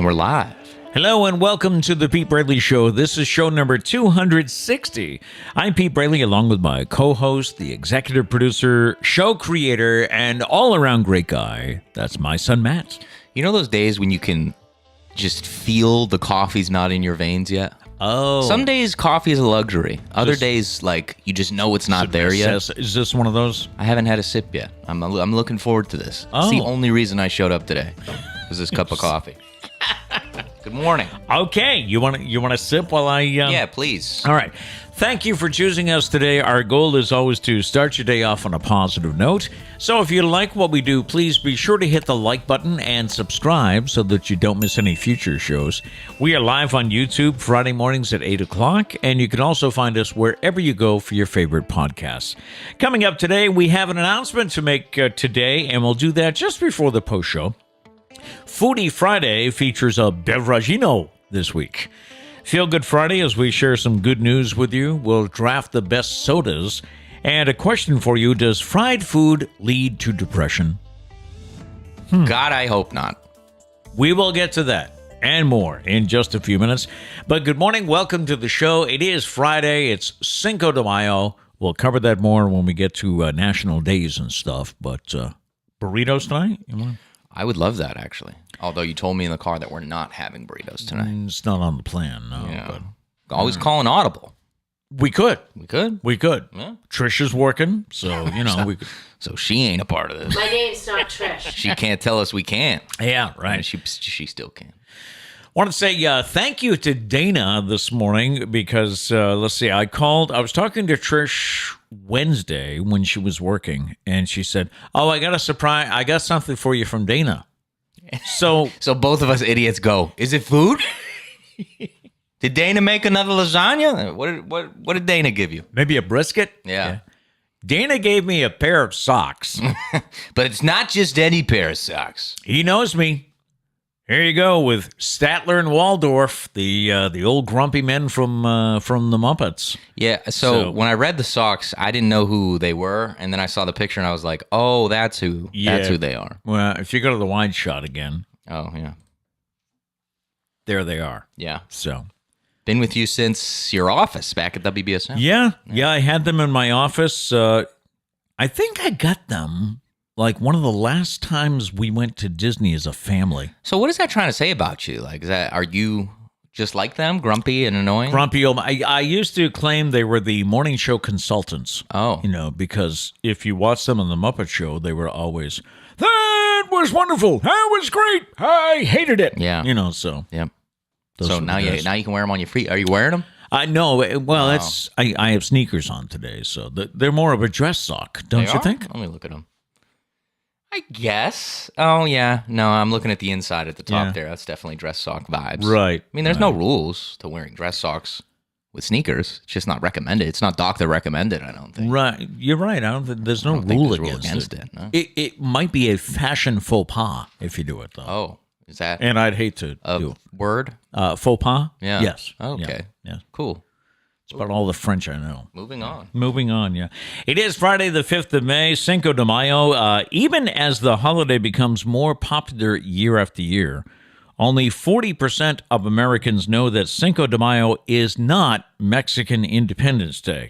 And we're live. Hello and welcome to the Pete Braley Show. This is show number 260. I'm Pete Braley along with my co-host, the executive producer, show creator, and all-around great guy. That's my son, Matt. You know those days when you can just feel the coffee's not in your veins yet? Oh. Some days coffee is a luxury. Other days, like, you just know it's not there yet. Is this one of those? I haven't had a sip yet. I'm looking forward to this. Oh. It's the only reason I showed up today. Was this cup of coffee. Good morning. Okay, you want to sip while I... Yeah, please. All right. Thank you for choosing us today. Our goal is always to start your day off on a positive note. So if you like what we do, please be sure to hit the like button and subscribe so that you don't miss any future shows. We are live on YouTube Friday mornings at 8 o'clock, and you can also find us wherever you go for your favorite podcasts. Coming up today, we have an announcement to make today, and we'll do that just before the post show. Foodie Friday features a beveragino this week. Feel Good Friday as we share some good news with you. We'll draft the best sodas. And a question for you, does fried food lead to depression? God, I hope not. We will get to that and more in just a few minutes. But good morning. Welcome to the show. It is Friday. It's Cinco de Mayo. We'll cover that more when we get to national days and stuff. But burritos tonight? You want? I would love that, actually. Although you told me in the car that we're not having burritos tonight. It's not on the plan, no. Yeah. But always calling audible. We could. We could? We could. Yeah. Trish is working, so, we could. So she ain't a part of this. My name's not Trish. She can't tell us we can't. Yeah, right. And she still can. Want to say thank you to Dana this morning because, let's see, I was talking to Trish Wednesday when she was working, and she said, oh, I got a surprise. I got something for you from Dana. So both of us idiots go, is it food? Did Dana make another lasagna? What did Dana give you? Maybe a brisket? Yeah. Dana gave me a pair of socks. But it's not just any pair of socks. He knows me. Here you go with Statler and Waldorf, the old grumpy men from the Muppets. Yeah, so when I read the socks, I didn't know who they were, and then I saw the picture and I was like, "Oh, that's who they are." Well, if you go to the wide shot again, oh yeah, there they are. Yeah. So, been with you since your office back at WBSM. Yeah, I had them in my office. I think I got them. Like one of the last times we went to Disney as a family. So what is that trying to say about you? Like, are you just like them, grumpy and annoying? Grumpy. I used to claim they were the morning show consultants. Oh. Because if you watch them on the Muppet Show, they were always, that was wonderful. That was great. I hated it. Yeah. So. Yep. So now you can wear them on your feet. Are you wearing them? No. Well, I have sneakers on today, so they're more of a dress sock, don't you think? Let me look at them. I guess. Oh, yeah. No, I'm looking at the inside at the top there. That's definitely dress sock vibes. Right. I mean, there's no rules to wearing dress socks with sneakers. It's just not recommended. It's not doctor recommended, I don't think. Right. You're right. I don't think there's no rule against it. No? It might be a fashion faux pas if you do it, though. Oh, is that and I'd hate to do a word? Faux pas? Yeah. Yes. Okay. Yeah. Cool. It's about all the French I know. Moving on, yeah. It is Friday the 5th of May, Cinco de Mayo. Even as the holiday becomes more popular year after year, only 40% of Americans know that Cinco de Mayo is not Mexican Independence Day.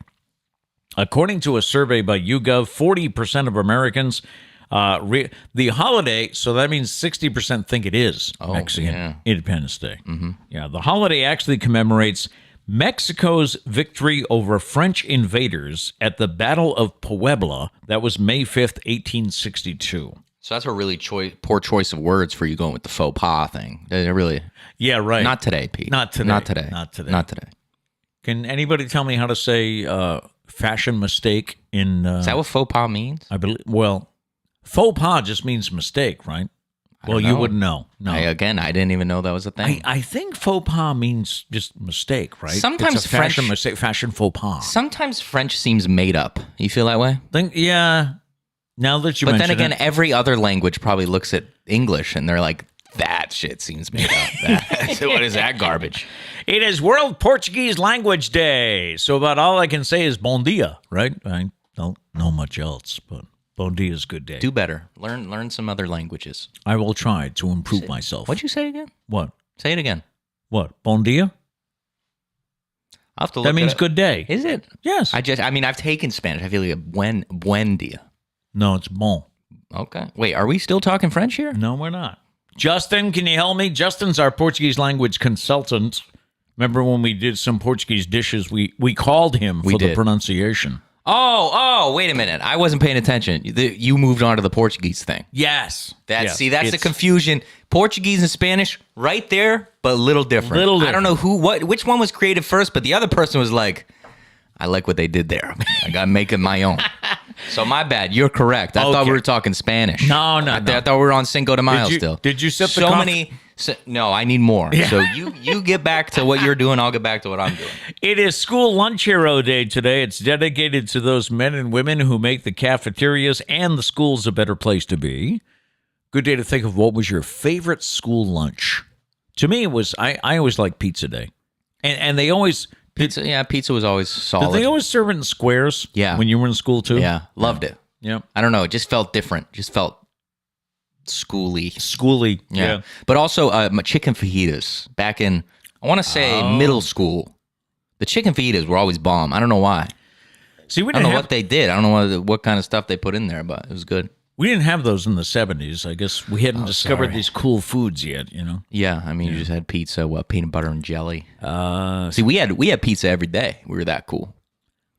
According to a survey by YouGov, 40% of Americans, the holiday, so that means 60% think it is Mexican Independence Day. Mm-hmm. Yeah, the holiday actually commemorates Mexico's victory over French invaders at the Battle of Puebla. That was May 5th, 1862. So that's a really poor choice of words for you going with the faux pas thing. They're really... Yeah, right. Not today, Pete. Not today. Can anybody tell me how to say fashion mistake in... Is that what faux pas means? I believe. Well, faux pas just means mistake, right? Well, you wouldn't know. No. I didn't even know that was a thing. I think faux pas means just mistake, right? Sometimes it's a fashion mistake, fashion faux pas. Sometimes French seems made up. You feel that way? Yeah. Now that you mention it. But then again, every other language probably looks at English and they're like, that shit seems made up. What is that garbage? It is World Portuguese Language Day. So about all I can say is bon dia, right? I don't know much else, but... Bon dia is good day. Do better. Learn some other languages. I will try to improve myself. What'd you say again? What? Say it again. What? Bon dia? I'll have to look That means it up. good day. Is it? Yes. I've taken Spanish. I feel like buen dia. No, it's bon. Okay. Wait, are we still talking French here? No, we're not. Justin, can you help me? Justin's our Portuguese language consultant. Remember when we did some Portuguese dishes, we called him for the pronunciation. Oh, wait a minute. I wasn't paying attention. You moved on to the Portuguese thing. Yes. That's the confusion. Portuguese and Spanish, right there, but a little different. I don't know which one was created first, but the other person was like, I like what they did there. I got to make it my own. So my bad. You're correct. I thought we were talking Spanish. No. I thought we were on Cinco de Mayo still. Did you set the coffee? No, I need more. Yeah. So you get back to what you're doing. I'll get back to what I'm doing. It is School Lunch Hero Day today. It's dedicated to those men and women who make the cafeterias and the schools a better place to be. Good day to think of what was your favorite school lunch. To me, it was I always liked Pizza Day, and they always pizza. Yeah, pizza was always solid. Did they always serve it in squares? Yeah, when you were in school too. Yeah, loved it. Yeah, I don't know. It just felt different. Just felt schooly. Yeah. But also chicken fajitas back in, I want to say middle school. The chicken fajitas were always bomb. I don't know why. See, I don't know what they did. I don't know what kind of stuff they put in there, but it was good. We didn't have those in the 70s. I guess we hadn't discovered these cool foods yet, you know? Yeah, I mean, you just had pizza, peanut butter and jelly. See, we had pizza every day. We were that cool.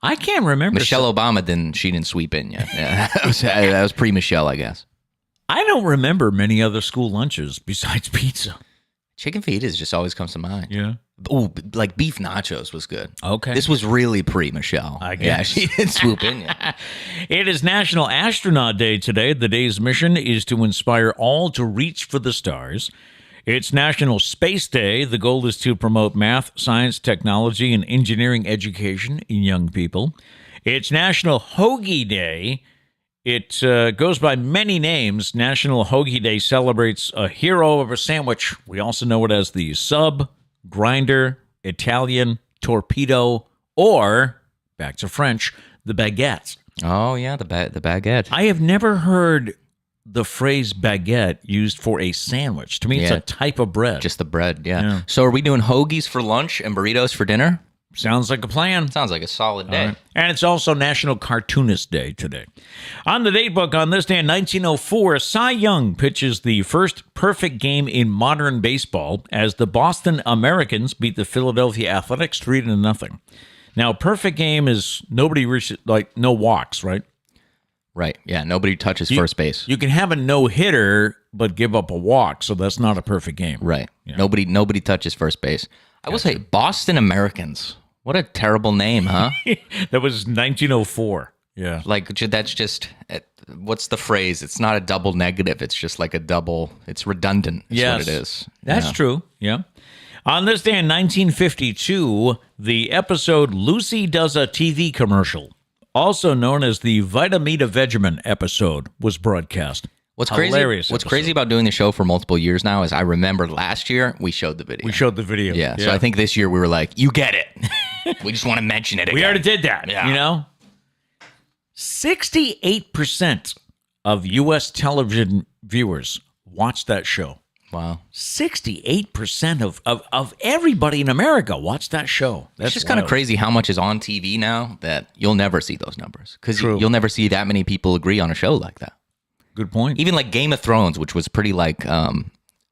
I can't remember. Michelle Obama didn't sweep in yet. Yeah, that was pre-Michelle, I guess. I don't remember many other school lunches besides pizza. Chicken fajitas just always comes to mind. Yeah. Oh, like beef nachos was good. Okay. This was really pre-Michelle. I guess. Yeah, she didn't swoop in yet. It is National Astronaut Day today. The day's mission is to inspire all to reach for the stars. It's National Space Day. The goal is to promote math, science, technology, and engineering education in young people. It's National Hoagie Day. It goes by many names. National Hoagie Day celebrates a hero of a sandwich. We also know it as the sub, grinder, Italian, torpedo, or, back to French, the baguette. Oh, yeah, the baguette. I have never heard the phrase baguette used for a sandwich. To me, it's a type of bread. Just the bread, yeah. So are we doing hoagies for lunch and burritos for dinner? Sounds like a plan. Sounds like a solid day. Right. And it's also National Cartoonist Day today. On the Datebook, on this day in 1904, Cy Young pitches the first perfect game in modern baseball as the Boston Americans beat the Philadelphia Athletics 3-0. Now, perfect game is nobody reaches, like no walks, right? Right. Yeah. Nobody touches first base. You can have a no-hitter but give up a walk, so that's not a perfect game. Right. Yeah. Nobody touches first base. I will say Boston Americans. What a terrible name, huh? That was 1904. Yeah. Like, that's just, what's the phrase? It's not a double negative. It's just like a double, it's redundant is what it is. That's true. Yeah. On this day in 1952, the episode Lucy Does a TV Commercial, also known as the Vitamita Vegemin episode, was broadcast. What's crazy about doing the show for multiple years now is I remember last year we showed the video. Yeah. So I think this year we were like, you get it. We just want to mention it again. We already did that. Yeah. You know? 68% of U.S. television viewers watch that show. Wow. 68% of everybody in America watch that show. It's just kind of crazy how much is on TV now that you'll never see those numbers. Because you'll never see that many people agree on a show like that. Good point. Even like Game of Thrones, which was pretty like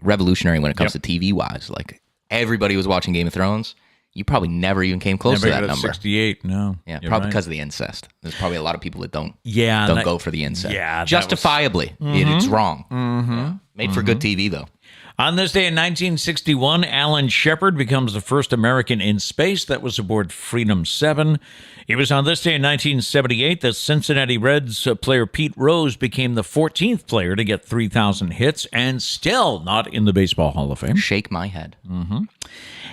revolutionary when it comes to TV wise. Like everybody was watching Game of Thrones. You probably never even came close to that number. 68, no. Yeah, probably because of the incest. There's probably a lot of people that don't go for the incest. Yeah, justifiably. It's wrong. Yeah. Made for good TV though. On this day in 1961, Alan Shepard becomes the first American in space that was aboard Freedom 7. It was on this day in 1978 that Cincinnati Reds player Pete Rose became the 14th player to get 3,000 hits and still not in the Baseball Hall of Fame. Shake my head. Mm-hmm.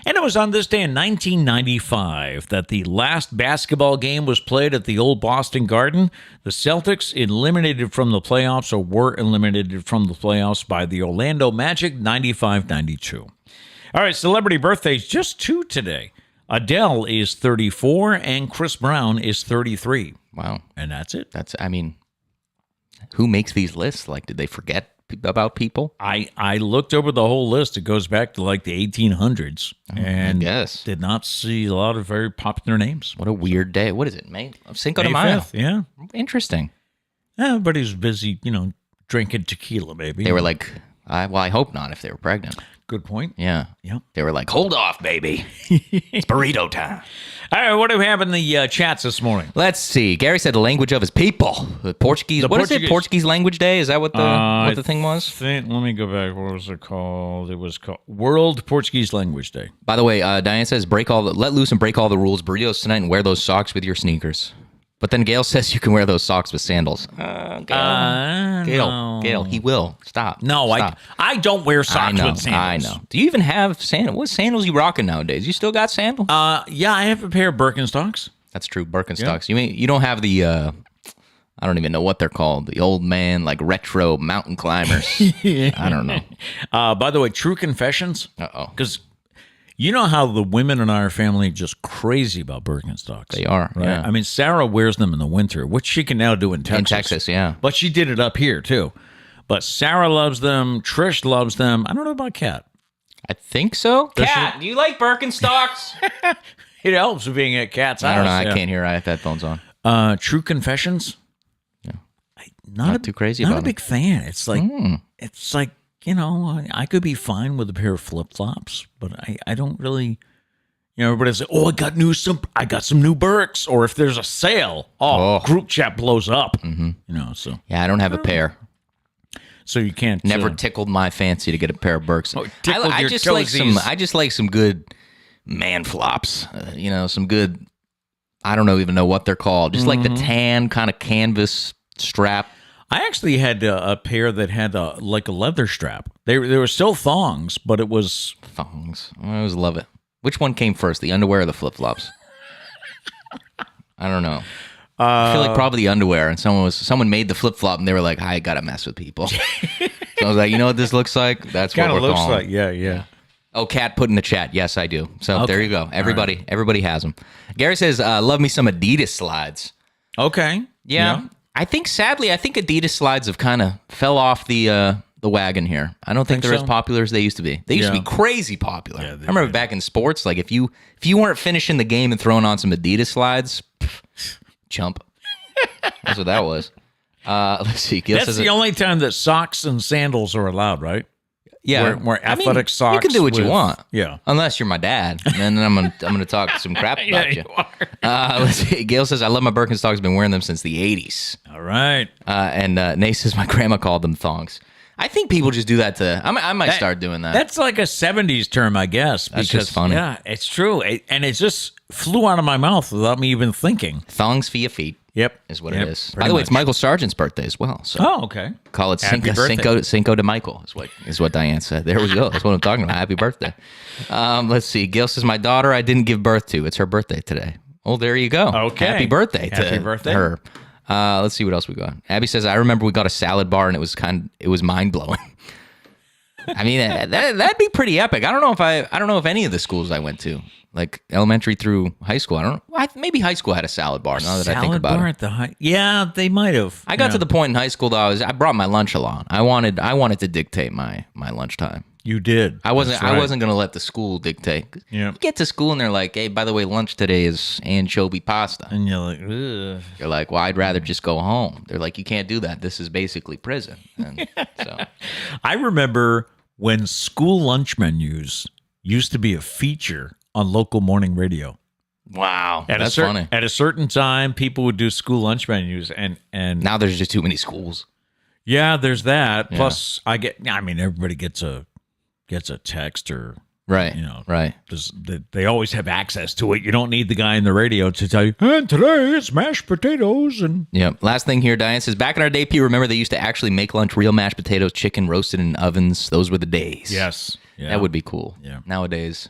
And it was on this day in 1995 that the last basketball game was played at the old Boston Garden. The Celtics eliminated from the playoffs, or were eliminated from the playoffs by the Orlando Magic, 95-92. All right, celebrity birthdays, just 2 today. Adele is 34 and Chris Brown is 33. Wow. And that's it. Who makes these lists? Like, did they forget about people? I looked over the whole list. It goes back to like the 1800s, and guess. did not see a lot of very popular names. What a weird day. What is it, May? Cinco de May Mayo. 5th, yeah. Interesting. Everybody's busy, drinking tequila, baby. They were like, I hope not if they were pregnant. Good point. Yeah. Yep. They were like, hold off, baby. It's burrito time. All right, what do we have in the chats this morning? Let's see. Gary said the language of his people. The Portuguese. What is it? Portuguese language day? Is that what the thing was? Let me go back. What was it called? It was called World Portuguese Language Day. By the way, Diane says, let loose and break all the rules. Burritos tonight and wear those socks with your sneakers. But then Gail says you can wear those socks with sandals. Gail, he will. Stop. No, Stop. I don't wear socks with sandals. I know. Do you even have sandals? What sandals you rocking nowadays? You still got sandals? Yeah, I have a pair of Birkenstocks. That's true, Birkenstocks. Yeah. You don't have the, I don't even know what they're called, the old man, like retro mountain climbers. I don't know. By the way, true confessions. Uh-oh. Because you know how the women in our family are just crazy about Birkenstocks. They are, right? yeah. I mean, Sarah wears them in the winter, which she can now do in Texas. In Texas, yeah. But she did it up here, too. But Sarah loves them. Trish loves them. I don't know about Kat. I think so. Kat, do you like Birkenstocks? It helps with being at Kat's house. I don't know. I can't hear. I have headphones on. True confessions. Yeah. Not too crazy not about a big fan. It's like, I could be fine with a pair of flip-flops, but I don't really, everybody says, I got some new Birks, or if there's a sale, group chat blows up, so. Yeah, I don't have a pair. So you can't. Never tickled my fancy to get a pair of Birks. I just like some good man flops, some good, I don't even know what they're called. Just like the tan kind of canvas strap. I actually had a pair that had like a leather strap. They were still thongs, but it was... Thongs. I always love it. Which one came first, the underwear or the flip-flops? I don't know. I feel like probably the underwear, and someone made the flip-flop, and they were like, I gotta mess with people. So I was like, you know what this looks like? That's what we're calling. Like, yeah. Oh, Kat put in the chat. Yes, I do. So There you go. Everybody has them. Gary says, love me some Adidas slides. Okay. Yeah. I think Adidas slides have kind of fell off the wagon here. I don't think they're as popular as they used to be. They used to be crazy popular. Yeah, I remember back in sports, like if you weren't finishing the game and throwing on some Adidas slides, chump. That's what that was. Let's see. That's the only time that socks and sandals are allowed, right? Yeah, more athletic socks. You can do what you want. Yeah, unless you're my dad, and then I'm gonna talk some crap about you. Let's see. Gail says I love my Birkenstocks. Been wearing them since the '80s. All right. And Nate says my grandma called them thongs. I think people just do that to. I might start doing that. That's like a '70s term, I guess. That's just funny. Yeah, it's true, and it just flew out of my mouth without me even thinking. Thongs for your feet. Yep, is what it is. By the way, it's Michael Sargent's birthday as well. So okay. Call it Cinco de Michael is what Diane said. There we go. That's what I'm talking about. Happy birthday. Let's see. Gail says my daughter I didn't give birth to. It's her birthday today. Oh, there you go. Okay. Happy birthday to her. Let's see what else we got. Abby says I remember we got a salad bar and it was mind blowing. I mean that'd be pretty epic. I don't know if any of the schools I went to, like elementary through high school. Maybe high school had a salad bar. Now that I think about it, yeah, they might have. I got to the point in high school though. I brought my lunch along. I wanted to dictate my lunchtime. You did. I wasn't going to let the school dictate. Yeah. You get to school and they're like, "Hey, by the way, lunch today is anchovy pasta." And you're like, ugh. You're like, "Well, I'd rather just go home." They're like, "You can't do that. This is basically prison." And so, I remember when school lunch menus used to be a feature on local morning radio. Wow, that's funny. At a certain time, people would do school lunch menus, and now there's just too many schools. Yeah, there's that. Yeah. Plus, everybody gets a text or right, right. They always have access to it. You don't need the guy in the radio to tell you, and today it's mashed potatoes. And yeah. Last thing here, Diane says, back in our day, Pete, remember they used to actually make lunch real mashed potatoes, chicken roasted in ovens. Those were the days. Yes, yeah. That would be cool. Yeah. Nowadays,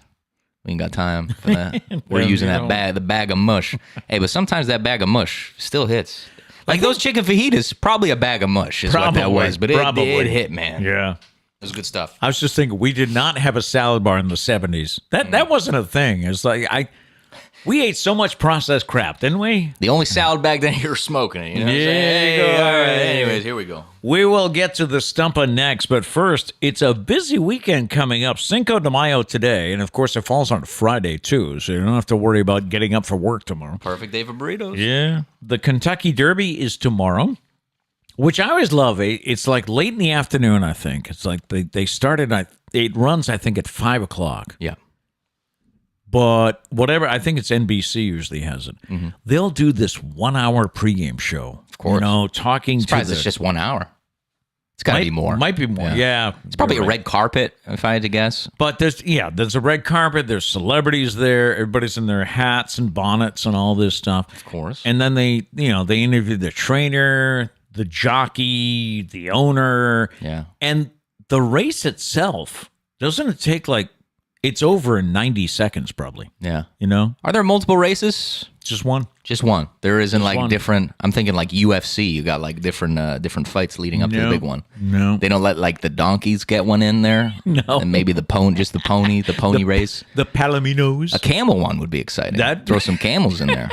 we ain't got time for that. We're using the bag of mush. Hey, but sometimes that bag of mush still hits. Like those chicken fajitas, probably a bag of mush is what that was. But it hit, man. Yeah. It was good stuff. I was just thinking, we did not have a salad bar in the 70s. That wasn't a thing. It's like We ate so much processed crap, didn't we? The only salad bag that you're smoking it. You know what I'm saying? Yeah. All right. Anyways, here we go. We will get to the Stumpah next, but first, it's a busy weekend coming up. Cinco de Mayo today, and of course, it falls on Friday, too, so you don't have to worry about getting up for work tomorrow. Perfect day for burritos. Yeah. The Kentucky Derby is tomorrow, which I always love. It's like late in the afternoon, I think. It's like they started, it runs, I think, at 5 o'clock. Yeah. But whatever, I think it's NBC usually has it. Mm-hmm. They'll do this 1 hour pregame show. Of course. You know, talking Surprised it's just 1 hour. It's got to be more. Might be more, yeah. It's probably a red carpet, if I had to guess. But there's a red carpet. There's celebrities there. Everybody's in their hats and bonnets and all this stuff. Of course. And then they interview the trainer, the jockey, the owner. Yeah. And the race itself, doesn't it take it's over in 90 seconds probably. Yeah. You know? Are there multiple races? Just one. Just one. There isn't one. different. I'm thinking like UFC. You got different fights leading up to the big one. No. They don't let the donkeys get one in there. No. And maybe the pony race. The Palominos. A camel one would be exciting. Throw some camels in there.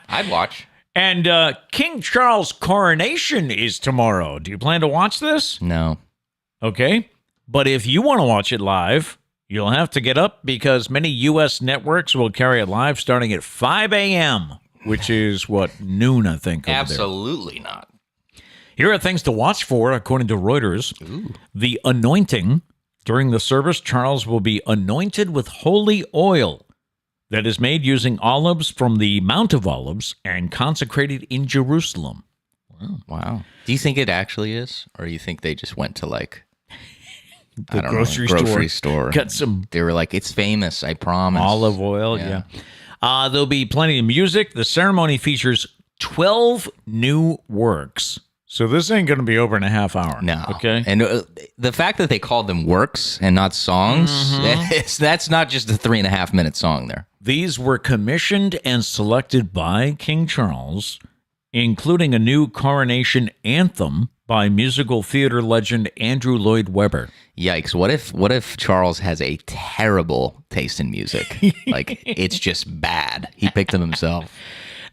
I'd watch. And King Charles' coronation is tomorrow. Do you plan to watch this? No. Okay. But if you want to watch it live, you'll have to get up because many U.S. networks will carry it live starting at 5 a.m., which is, noon, I think. Absolutely not. Here are things to watch for, according to Reuters. Ooh. The anointing. During the service, Charles will be anointed with holy oil that is made using olives from the Mount of Olives and consecrated in Jerusalem. Wow. Do you think it actually is? Or you think they just went to the grocery store. Got some. They were like, it's famous, I promise. Olive oil, yeah. There'll be plenty of music. The ceremony features 12 new works. So this ain't going to be over in a half hour. No. Okay. And the fact that they called them works and not songs, that's not just a 3.5 minute song there. These were commissioned and selected by King Charles, including a new coronation anthem by musical theater legend Andrew Lloyd Webber. Yikes. What if Charles has a terrible taste in music? It's just bad. He picked them himself.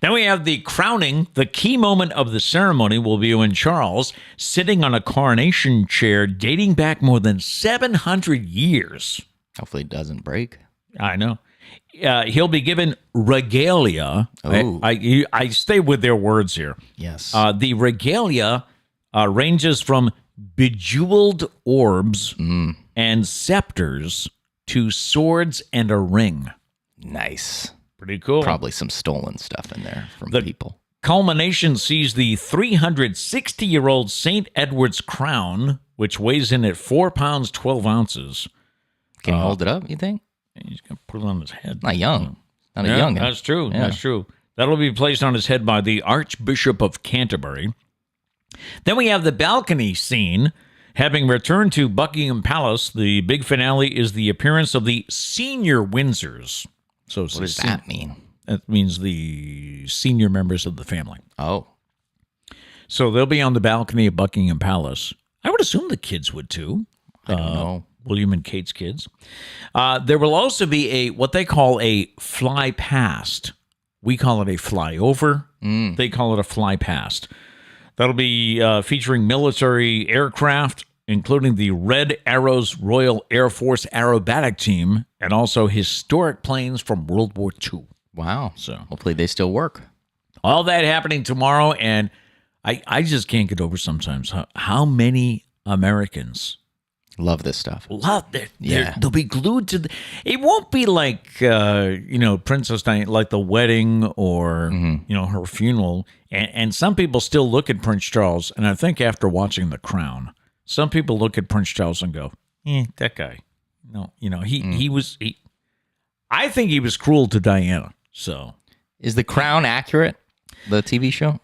Then we have the crowning. The key moment of the ceremony will be when Charles, sitting on a coronation chair dating back more than 700 years. Hopefully it doesn't break. I know. He'll be given regalia. I stay with their words here. Yes. The regalia ranges from bejeweled orbs and scepters to swords and a ring. Nice. Pretty cool. Probably some stolen stuff in there from people. Culmination sees the 360-year-old St. Edward's crown, which weighs in at 4 pounds, 12 ounces. Can he hold it up, you think? He's going to put it on his head. Not young. Not a young guy. That's true. Yeah. That's true. That'll be placed on his head by the Archbishop of Canterbury. Then we have the balcony scene. Having returned to Buckingham Palace, the big finale is the appearance of the senior Windsors. So what does that mean? That means the senior members of the family. Oh. So they'll be on the balcony of Buckingham Palace. I would assume the kids would too. I don't know. William and Kate's kids. There will also be what they call a fly past. We call it a flyover. They call it a fly past. That'll be featuring military aircraft, including the Red Arrows Royal Air Force Aerobatic Team, and also historic planes from World War II. Wow. So hopefully they still work. All that happening tomorrow, and I just can't get over sometimes how many Americans love this stuff. Love it. Yeah. They'll be glued to it won't be like, Princess Diana, like the wedding or, her funeral. And some people still look at Prince Charles, and I think after watching The Crown, some people look at Prince Charles and go, that guy. No, I think he was cruel to Diana. So, is The Crown accurate? The TV show?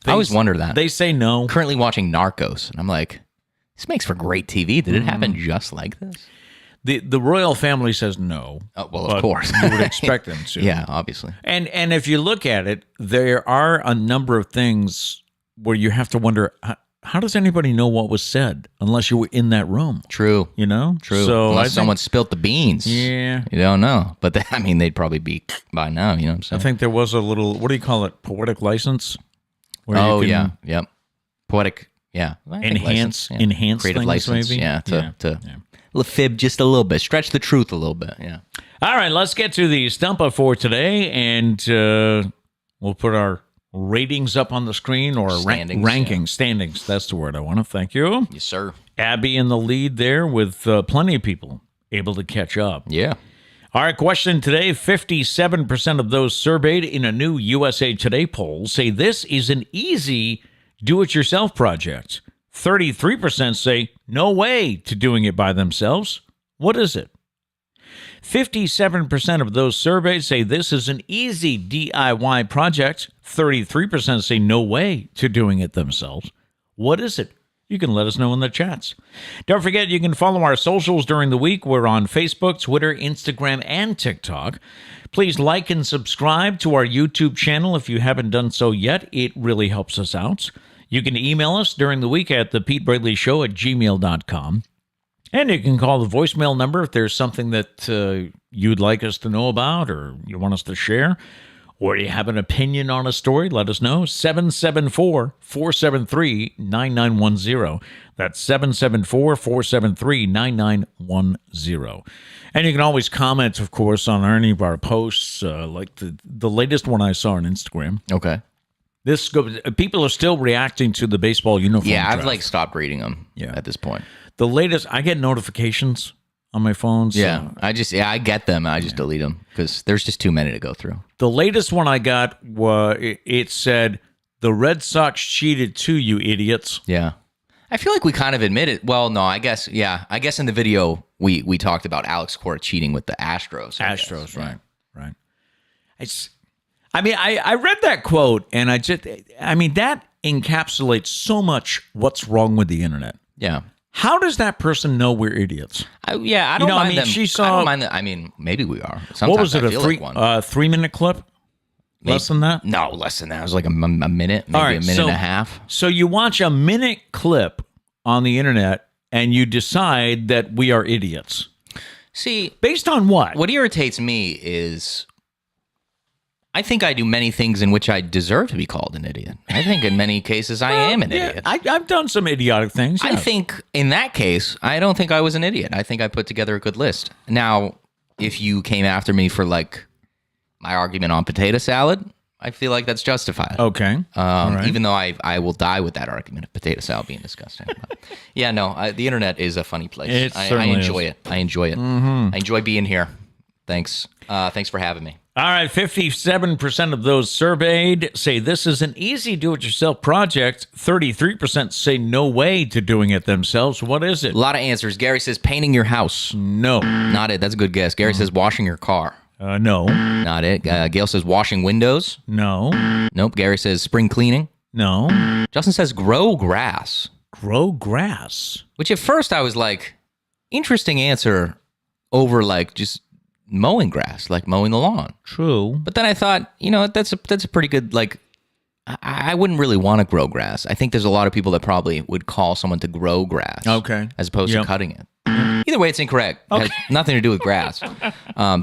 I always wonder that. They say no. I'm currently watching Narcos, and I'm like, this makes for great TV. Did it happen just like this? The royal family says no. Oh, well, of course. You would expect them to. Yeah, obviously. And if you look at it, there are a number of things where you have to wonder, how does anybody know what was said unless you were in that room? True. You know? True. So Unless someone spilt the beans. Yeah. You don't know. But they'd probably be by now, you know what I'm saying? I think there was a little, what do you call it? Poetic license? Where you can yeah. Yep. Poetic, yeah. Enhance creative things, license, maybe? yeah. To fib just a little bit. Stretch the truth a little bit, yeah. All right, let's get to the Stumpah for today, and we'll put our ratings up on the screen, or Standings, standings. That's the word I want to. Thank you. Yes, sir. Abby in the lead there with plenty of people able to catch up. Yeah. All right, question today. 57% of those surveyed in a new USA Today poll say this is an easy do-it-yourself project. 33% say no way to doing it by themselves. What is it? 57% of those surveyed say this is an easy DIY project. 33% say no way to doing it themselves. What is it? You can let us know in the chats. Don't forget, you can follow our socials during the week. We're on Facebook, Twitter, Instagram, and TikTok. Please like and subscribe to our YouTube channel if you haven't done so yet. It really helps us out. You can email us during the week at thepetebraleyshow@gmail.com. And you can call the voicemail number if there's something that you'd like us to know about or you want us to share, or you have an opinion on a story, let us know. 774-473-9910. That's 774-473-9910. And you can always comment, of course, on any of our posts, like the latest one I saw on Instagram. Okay. People are still reacting to the baseball uniform Yeah, draft. I've stopped reading them at this point. The latest, I get notifications on my phone. So Yeah, I get them. I just delete them because there's just too many to go through. the latest one I got, it said, the Red Sox cheated too, you idiots. Yeah. I feel like we kind of admitted. Well, no, I guess in the video we talked about Alex Cora cheating with the Astros. Right. I read that quote and that encapsulates so much what's wrong with the internet. Yeah. How does that person know we're idiots? I don't mind them. She saw. I don't mind them. Maybe we are. Sometimes What was it? I feel like one. 3-minute clip? Less than that? No, less than that. It was like a minute, maybe a minute and a half. So you watch a minute clip on the internet and you decide that we are idiots. See, based on what? What irritates me is I think I do many things in which I deserve to be called an idiot. I think in many cases I am an idiot. I've done some idiotic things. I think in that case, I don't think I was an idiot. I think I put together a good list. Now, if you came after me for like my argument on potato salad, I feel like that's justified. Okay. Right. Even though I will die with that argument of potato salad being disgusting. But yeah, no, the internet is a funny place. I enjoy it. I enjoy it. Mm-hmm. I enjoy being here. Thanks. Thanks for having me. All right, 57% of those surveyed say this is an easy do-it-yourself project. 33% say no way to doing it themselves. What is it? A lot of answers. Gary says painting your house. No. Not it. That's a good guess. Gary says washing your car. No. Not it. Gail says washing windows. No. Nope. Gary says spring cleaning. No. Justin says grow grass. Grow grass. Which at first I was like, interesting answer over like just mowing grass, like mowing the lawn. True. But then I thought, that's a pretty good, like, I wouldn't really want to grow grass. I think there's a lot of people that probably would call someone to grow grass. Okay. As opposed to cutting it. Either way, it's incorrect. Okay. It has nothing to do with grass.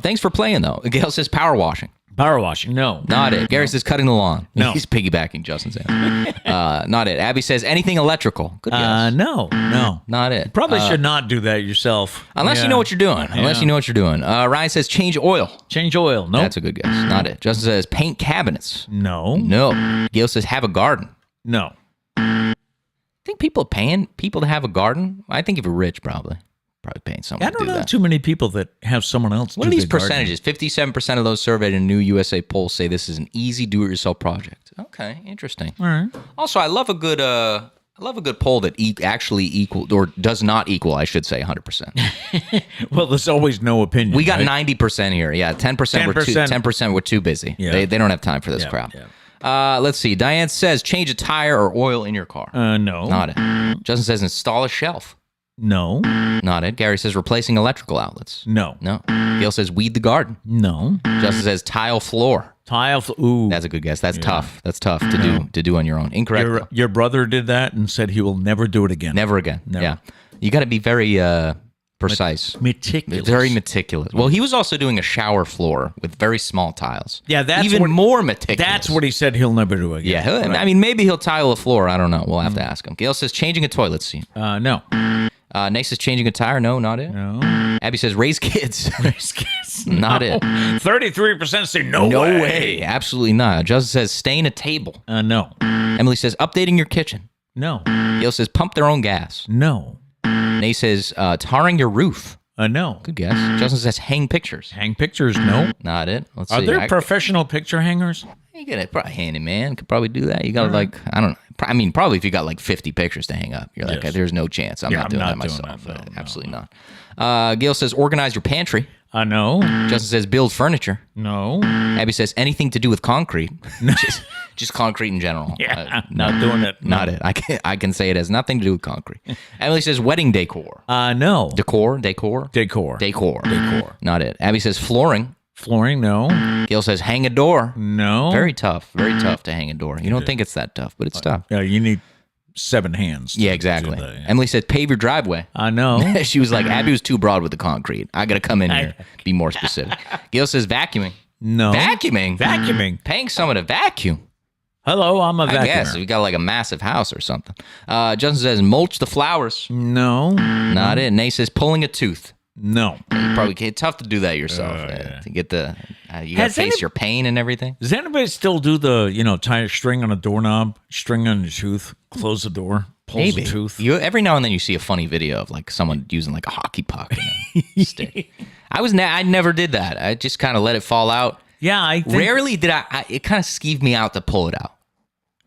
Thanks for playing, though. Gail says power washing. Power washing, no. Not it. Gary says cutting the lawn. No. He's piggybacking Justin's answer. Not it. Abby says anything electrical. Good guess. No. Not it. Probably should not do that yourself. Unless you know what you're doing. Ryan says change oil. Change oil. No. That's a good guess. Not it. Justin says paint cabinets. No. Gail says have a garden. No. I think people are paying people to have a garden. I think if you're rich, probably paying someone to do that. I don't know too many people that have someone else What do are these the gardening. percentages? 57% of those surveyed in a new USA poll say this is an easy do-it-yourself project. Okay, interesting. All right. Also, I love a good poll that actually equal or does not equal, I should say, 100%. Well, there's always no opinion. We got right? 90% here. Yeah, 10% were too busy. Yeah. They don't have time for this crap. Yeah. Let's see. Diane says change a tire or oil in your car. No. Not it. Justin says install a shelf. No. Not it. Gary says replacing electrical outlets. No. No. Gail says weed the garden. No. Justin says tile floor. Ooh. That's a good guess. That's tough. That's tough to do on your own. Incorrect. Your brother did that and said he will never do it again. Never again. Never. Yeah. You got to be very precise. Meticulous. Very meticulous. Well, he was also doing a shower floor with very small tiles. Yeah, that's even more meticulous. That's what he said he'll never do again. Yeah, Right. I mean, maybe he'll tile a floor. I don't know. We'll have to ask him. Gail says changing a toilet seat. No. Nate says changing a tire. No, not it. No. Abby says raise kids. Raise kids. Not it. 33% say no way. Absolutely not. Justin says stain a table. No. Emily says updating your kitchen. No. Gail says pump their own gas. No. Nate says tarring your roof. No. Good guess. Justin says hang pictures. Hang pictures. No. Not it. Let's Are see. there professional picture hangers? You get it. Probably handyman could probably do that. You got like, I don't know. I mean, probably if you got like 50 pictures to hang up, you're like, Yes. there's no chance. I'm not doing that myself. No, Absolutely not. Gail says organize your pantry. No. Justin says build furniture. No. Abby says anything to do with concrete. just concrete in general. Yeah. Not doing it. Not it. I can say it has nothing to do with concrete. Emily says wedding decor. No. Decor. Decor. Not it. Abby says flooring. Flooring. No. Gail says hang a door. No. Very tough. Very tough to hang a door. You don't think it's that tough, but it's tough. Yeah, you need 7 hands. Yeah, exactly. Do that, yeah. Emily said pave your driveway. No. She was like, Abby was too broad with the concrete. I got to come in here, be more specific. Gail says vacuuming. No. Vacuuming? Paying someone to vacuum. Hello, I'm a vacuumer. I guess. We got like a massive house or something. Justin says mulch the flowers. No. Not it. Nate says pulling a tooth. No. You probably it's tough to do that yourself. To get the you got to face your pain and everything. Does anybody still do the, tie a string on a doorknob, string on your tooth, close the door, pulls the tooth? Every now and then you see a funny video of like someone using like a hockey puck and a stick. I never did that. I just kind of let it fall out. Yeah, I think... Rarely did I it kind of skeeved me out to pull it out.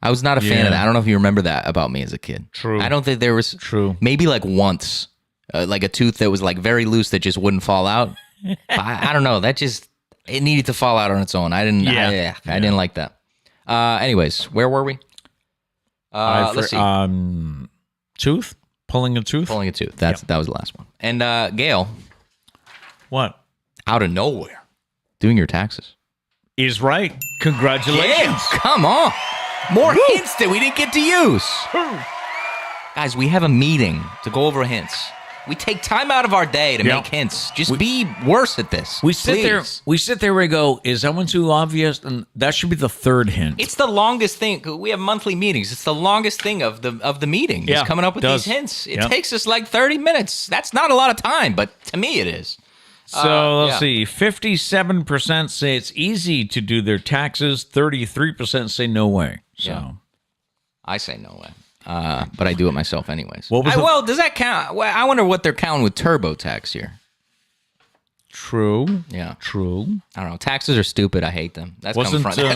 I was not a fan of that. I don't know if you remember that about me as a kid. True. I don't think there was... True. Maybe like once, like a tooth that was like very loose that just wouldn't fall out. I don't know. That just... It needed to fall out on its own. I didn't I didn't like that. Anyways, where were we? Let's see. Tooth? Pulling a tooth? Pulling a tooth. That was the last one. And Gail... What? Out of nowhere. Doing your taxes. Is right. Congratulations. Damn, come on. More hints that we didn't get to use. Guys, we have a meeting to go over hints. We take time out of our day to make hints. Just be worse at this. We sit there and go, is that one too obvious? And that should be the third hint. It's the longest thing. We have monthly meetings. It's the longest thing of the meeting. Is coming up with these hints. It takes us like 30 minutes. That's not a lot of time, but to me it is. So let's see. 57% say it's easy to do their taxes. 33% say no way. So I say no way. But I do it myself anyways. Well, does that count? Well, I wonder what they're counting with TurboTax here. True. Yeah. True. I don't know. Taxes are stupid. I hate them. That's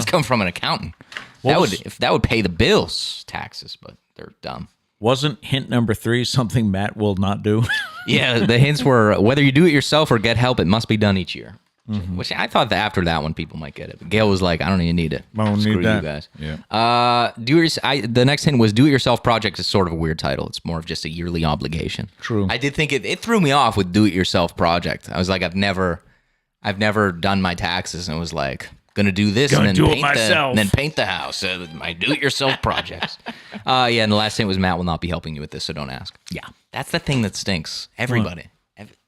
come from an accountant. That would pay the bills, taxes, but they're dumb. Wasn't hint number 3 something Matt will not do? Yeah, the hints were whether you do it yourself or get help, it must be done each year. Mm-hmm. Which I thought that after that one, people might get it. But Gail was like, I don't even need it. I don't Screw need that. You guys. Yeah. The next hint was do-it-yourself project is sort of a weird title. It's more of just a yearly obligation. True. I did think it threw me off with do-it-yourself project. I was like, I've never done my taxes and was like, gonna do this and then paint the house. My do-it-yourself projects. And the last thing was Matt will not be helping you with this, so don't ask. Yeah, that's the thing that stinks. Everybody,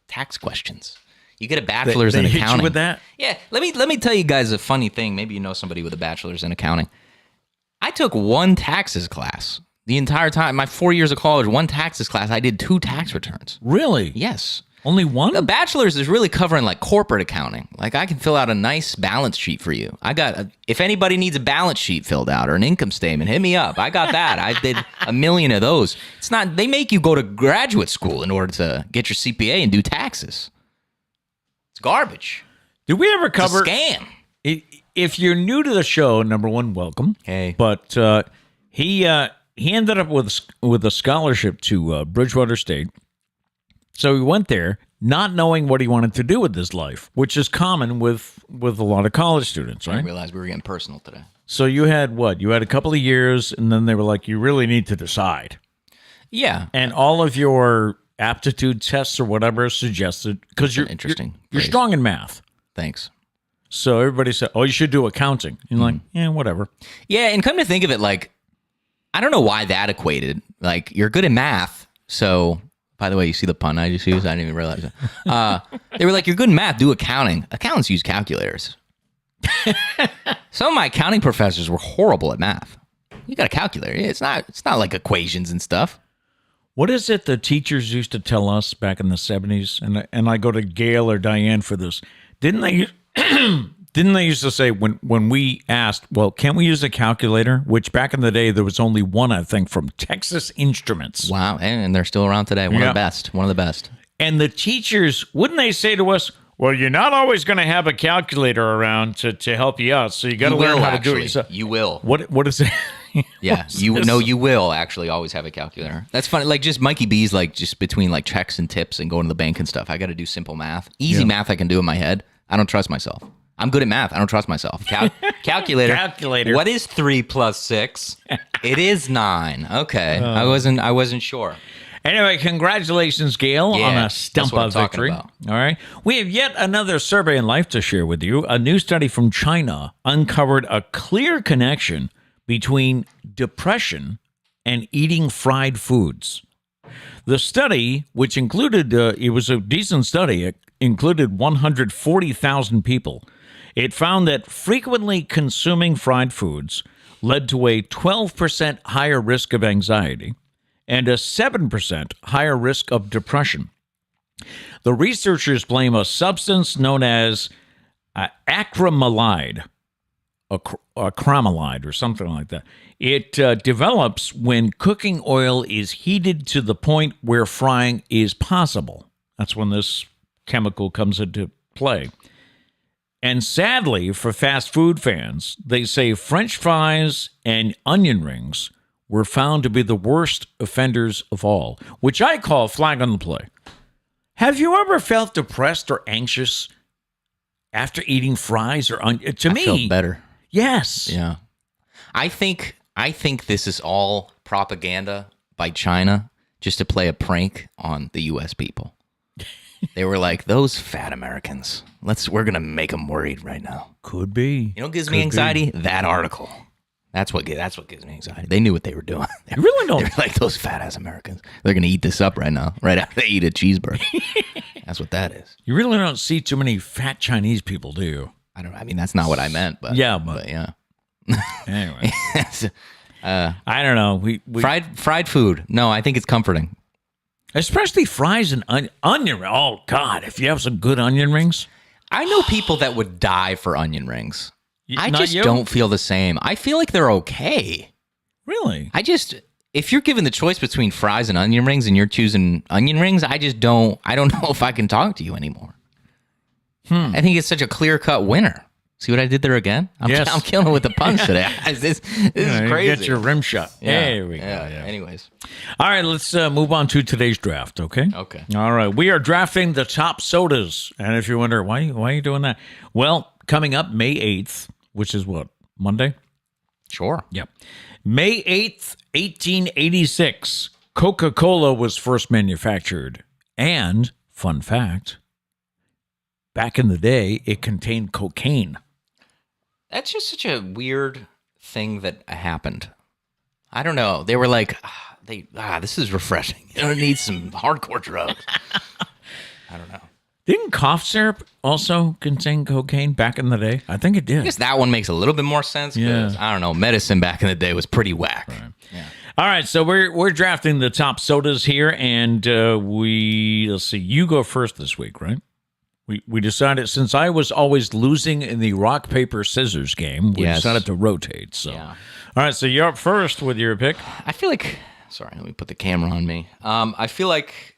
tax questions. You get a bachelor's in accounting. Hit you with that? Yeah. Let me tell you guys a funny thing. Maybe you know somebody with a bachelor's in accounting. I took one taxes class the entire time. My 4 years of college, one taxes class. I did 2 tax returns. Really? Yes. Only one? The bachelor's is really covering like corporate accounting. Like I can fill out a nice balance sheet for you. If anybody needs a balance sheet filled out or an income statement, hit me up. I got that. I did 1 million of those. They make you go to graduate school in order to get your CPA and do taxes. It's garbage. Did we ever cover... It's a scam. If you're new to the show, number one, welcome. Hey. But he ended up with a scholarship to Bridgewater State. So he went there not knowing what he wanted to do with his life, which is common with a lot of college students, right? I didn't realize we were getting personal today. So you had what? You had a couple of years, and then they were like, you really need to decide. Yeah. And all of your aptitude tests or whatever suggested, because Interesting you're phrase. strong in math. Thanks. So everybody said, "Oh, you should do accounting." And you're like, yeah, whatever. Yeah, and come to think of it, like, I don't know why that equated. Like, you're good at math, so... By the way, you see the pun I just used? I didn't even realize it. They were like, you're good in math, do accounting. Accountants use calculators. Some of my accounting professors were horrible at math. You got a calculator. It's not like equations and stuff. What is it the teachers used to tell us back in the 70s? And I go to Gail or Diane for this. Didn't they used to say when we asked, well, can't we use a calculator? Which back in the day, there was only one, I think, from Texas Instruments. Wow, and they're still around today. One of the best. One of the best. And the teachers, wouldn't they say to us, well, you're not always going to have a calculator around to help you out, so you got to learn how to do it yourself. You will. What is it? Yeah, you will actually always have a calculator. That's funny. Like just Mikey B's like just between like checks and tips and going to the bank and stuff. I got to do simple math. Easy math I can do in my head. I don't trust myself. I'm good at math. I don't trust myself. Calculator. Calculator. What is 3 plus 6? It is 9. Okay. I wasn't sure. Anyway, congratulations, Gail, on a that's what I'm Stumpah talking victory. about. All right. We have yet another survey in life to share with you. A new study from China uncovered a clear connection between depression and eating fried foods. The study, which included, it was a decent study, it included 140,000 people. It found that frequently consuming fried foods led to a 12% higher risk of anxiety and a 7% higher risk of depression. The researchers blame a substance known as acrylamide, acrylamide or something like that. It develops when cooking oil is heated to the point where frying is possible. That's when this chemical comes into play. And sadly, for fast food fans, they say French fries and onion rings were found to be the worst offenders of all, which I call flag on the play. Have you ever felt depressed or anxious after eating fries or onion? To me, I felt better. Yes. Yeah. I think this is all propaganda by China just to play a prank on the U.S. people. They were like, those fat Americans. We're gonna make them worried right now. Could be. You know what gives me anxiety? That article. That's what gives me anxiety. They knew what they were doing. You really don't. They're like, those fat ass Americans. They're gonna eat this up right now, right after they eat a cheeseburger. That's what that is. You really don't see too many fat Chinese people, do you? I mean, that's not what I meant, but but yeah. Anyway, I don't know. We fried food. No, I think it's comforting. Especially fries and onion rings. Oh, God, if you have some good onion rings. I know people that would die for onion rings. I Not just you? don't feel the same. I feel like they're okay. Really? If you're given the choice between fries and onion rings and you're choosing onion rings, I don't know if I can talk to you anymore. I think it's such a clear-cut winner. See what I did there again? I'm killing it with the puns today. This is crazy. You get your rim shot. Yeah. There we go. Yeah. Anyways. All right, let's move on to today's draft, okay? Okay. All right, we are drafting the top sodas. And if you wonder, why are you doing that? Well, coming up May 8th, which is what, Monday? Sure. Yep. May 8th, 1886, Coca-Cola was first manufactured. And, fun fact, back in the day, it contained cocaine. That's just such a weird thing that happened. I don't know. They were like, this is refreshing. You don't need some hardcore drugs. I don't know. Didn't cough syrup also contain cocaine back in the day? I think it did. I guess that one makes a little bit more sense because, I don't know, medicine back in the day was pretty whack. Right. Yeah. All right, so we're drafting the top sodas here, and let's see, you go first this week, right? We decided, since I was always losing in the rock, paper, scissors game, we decided to rotate. So, All right, so you're up first with your pick. I feel like, sorry, let me put the camera on me. I feel like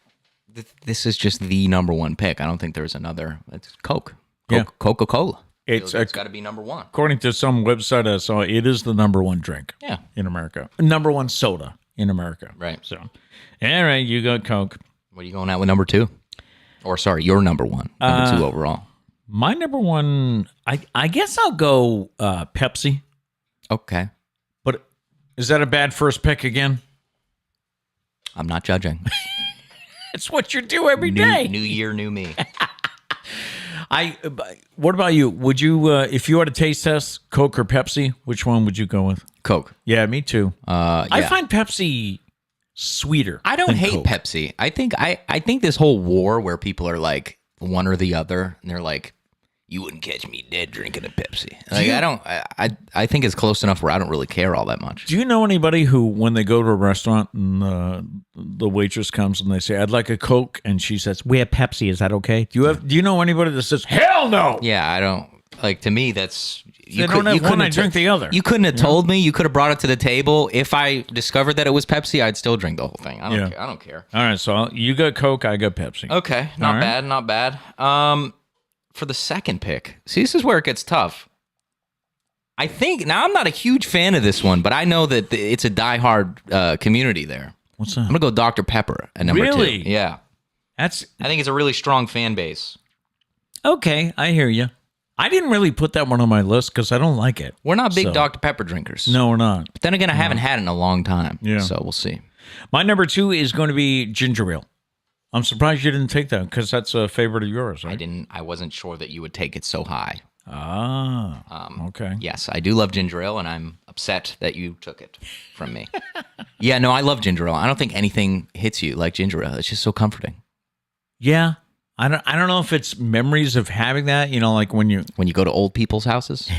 this is just the number one pick. I don't think there's another. It's Coke. Coca-Cola. It's got to be number one. According to some website I saw, it is the number one drink in America. Number one soda in America. Right. So, all right, you got Coke. What are you going out with number two? Or sorry, your number one. Number two overall. My number one, I guess I'll go Pepsi. Okay. But is that a bad first pick again? I'm not judging. It's what you do every day. New year, new me. What about you? Would you, if you had a taste test, Coke or Pepsi, which one would you go with? Coke. Yeah, me too. Yeah. I find Pepsi sweeter. I don't than hate Coke. Pepsi. I think this whole war where people are like one or the other, and they're like, you wouldn't catch me dead drinking a Pepsi. Like I think it's close enough where I don't really care all that much. Do you know anybody who, when they go to a restaurant and the waitress comes and they say, "I'd like a Coke," and she says, "We have Pepsi. Is that okay?" Do you know anybody that says, "Hell no"? Yeah, I don't. Like, to me, that's They don't have one, I drink the other. You couldn't have told me. You could have brought it to the table. If I discovered that it was Pepsi, I'd still drink the whole thing. I don't care. All right, so you got Coke, I got Pepsi. Okay, not bad. For the second pick, see, this is where it gets tough. I think, now I'm not a huge fan of this one, but I know that it's a diehard community there. What's that? I'm going to go Dr. Pepper at number Really? 2. Yeah. I think it's a really strong fan base. Okay, I hear you. I didn't really put that one on my list because I don't like it. We're not big Dr. Pepper drinkers. No, we're not. But then again, I haven't had it in a long time. Yeah. So we'll see. My number 2 is going to be ginger ale. I'm surprised you didn't take that because that's a favorite of yours, right? I wasn't sure that you would take it so high. Okay. Yes, I do love ginger ale, and I'm upset that you took it from me. Yeah, no, I love ginger ale. I don't think anything hits you like ginger ale. It's just so comforting. Yeah. I don't know if it's memories of having that, like when you go to old people's houses,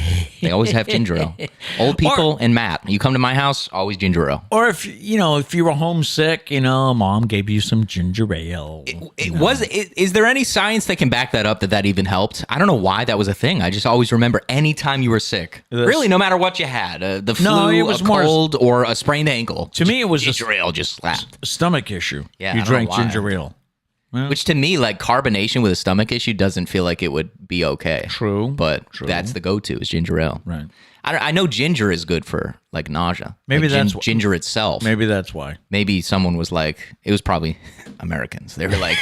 they always have ginger ale. Old people and Matt. You come to my house, always ginger ale. Or if you were homesick, mom gave you some ginger ale. Is there any science that can back that up that even helped? I don't know why that was a thing. I just always remember anytime you were sick, really, no matter what you had, the flu, a cold, or a sprained ankle. To me, it was ginger ale just slapped. Stomach issue. Yeah, you drank ginger ale. Well, which to me, like carbonation with a stomach issue doesn't feel like it would be okay. True. But that's the go-to is ginger ale. Right. I know ginger is good for like nausea. Maybe like that's ginger itself. Maybe that's why. Maybe someone was like, it was probably Americans. They were like,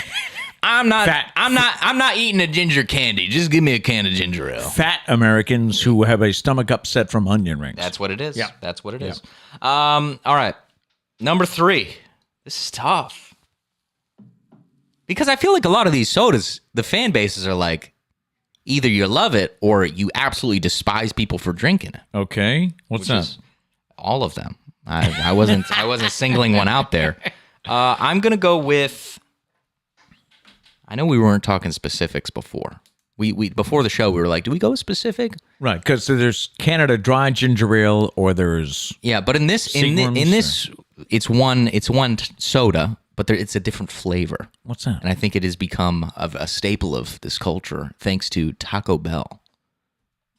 I'm not eating a ginger candy. Just give me a can of ginger ale. Fat Americans who have a stomach upset from onion rings. That's what it is. Yeah. That's what it is. All right. Number 3. This is tough. Because I feel like a lot of these sodas, the fan bases are like, either you love it or you absolutely despise people for drinking it. Okay, what's that? All of them. I wasn't singling one out there. I'm gonna go with. I know we weren't talking specifics before. We before the show we were like, do we go specific? Right, because there's Canada Dry ginger ale, or there's but in this it's one soda. But it's a different flavor. What's that? And I think it has become a staple of this culture thanks to Taco Bell.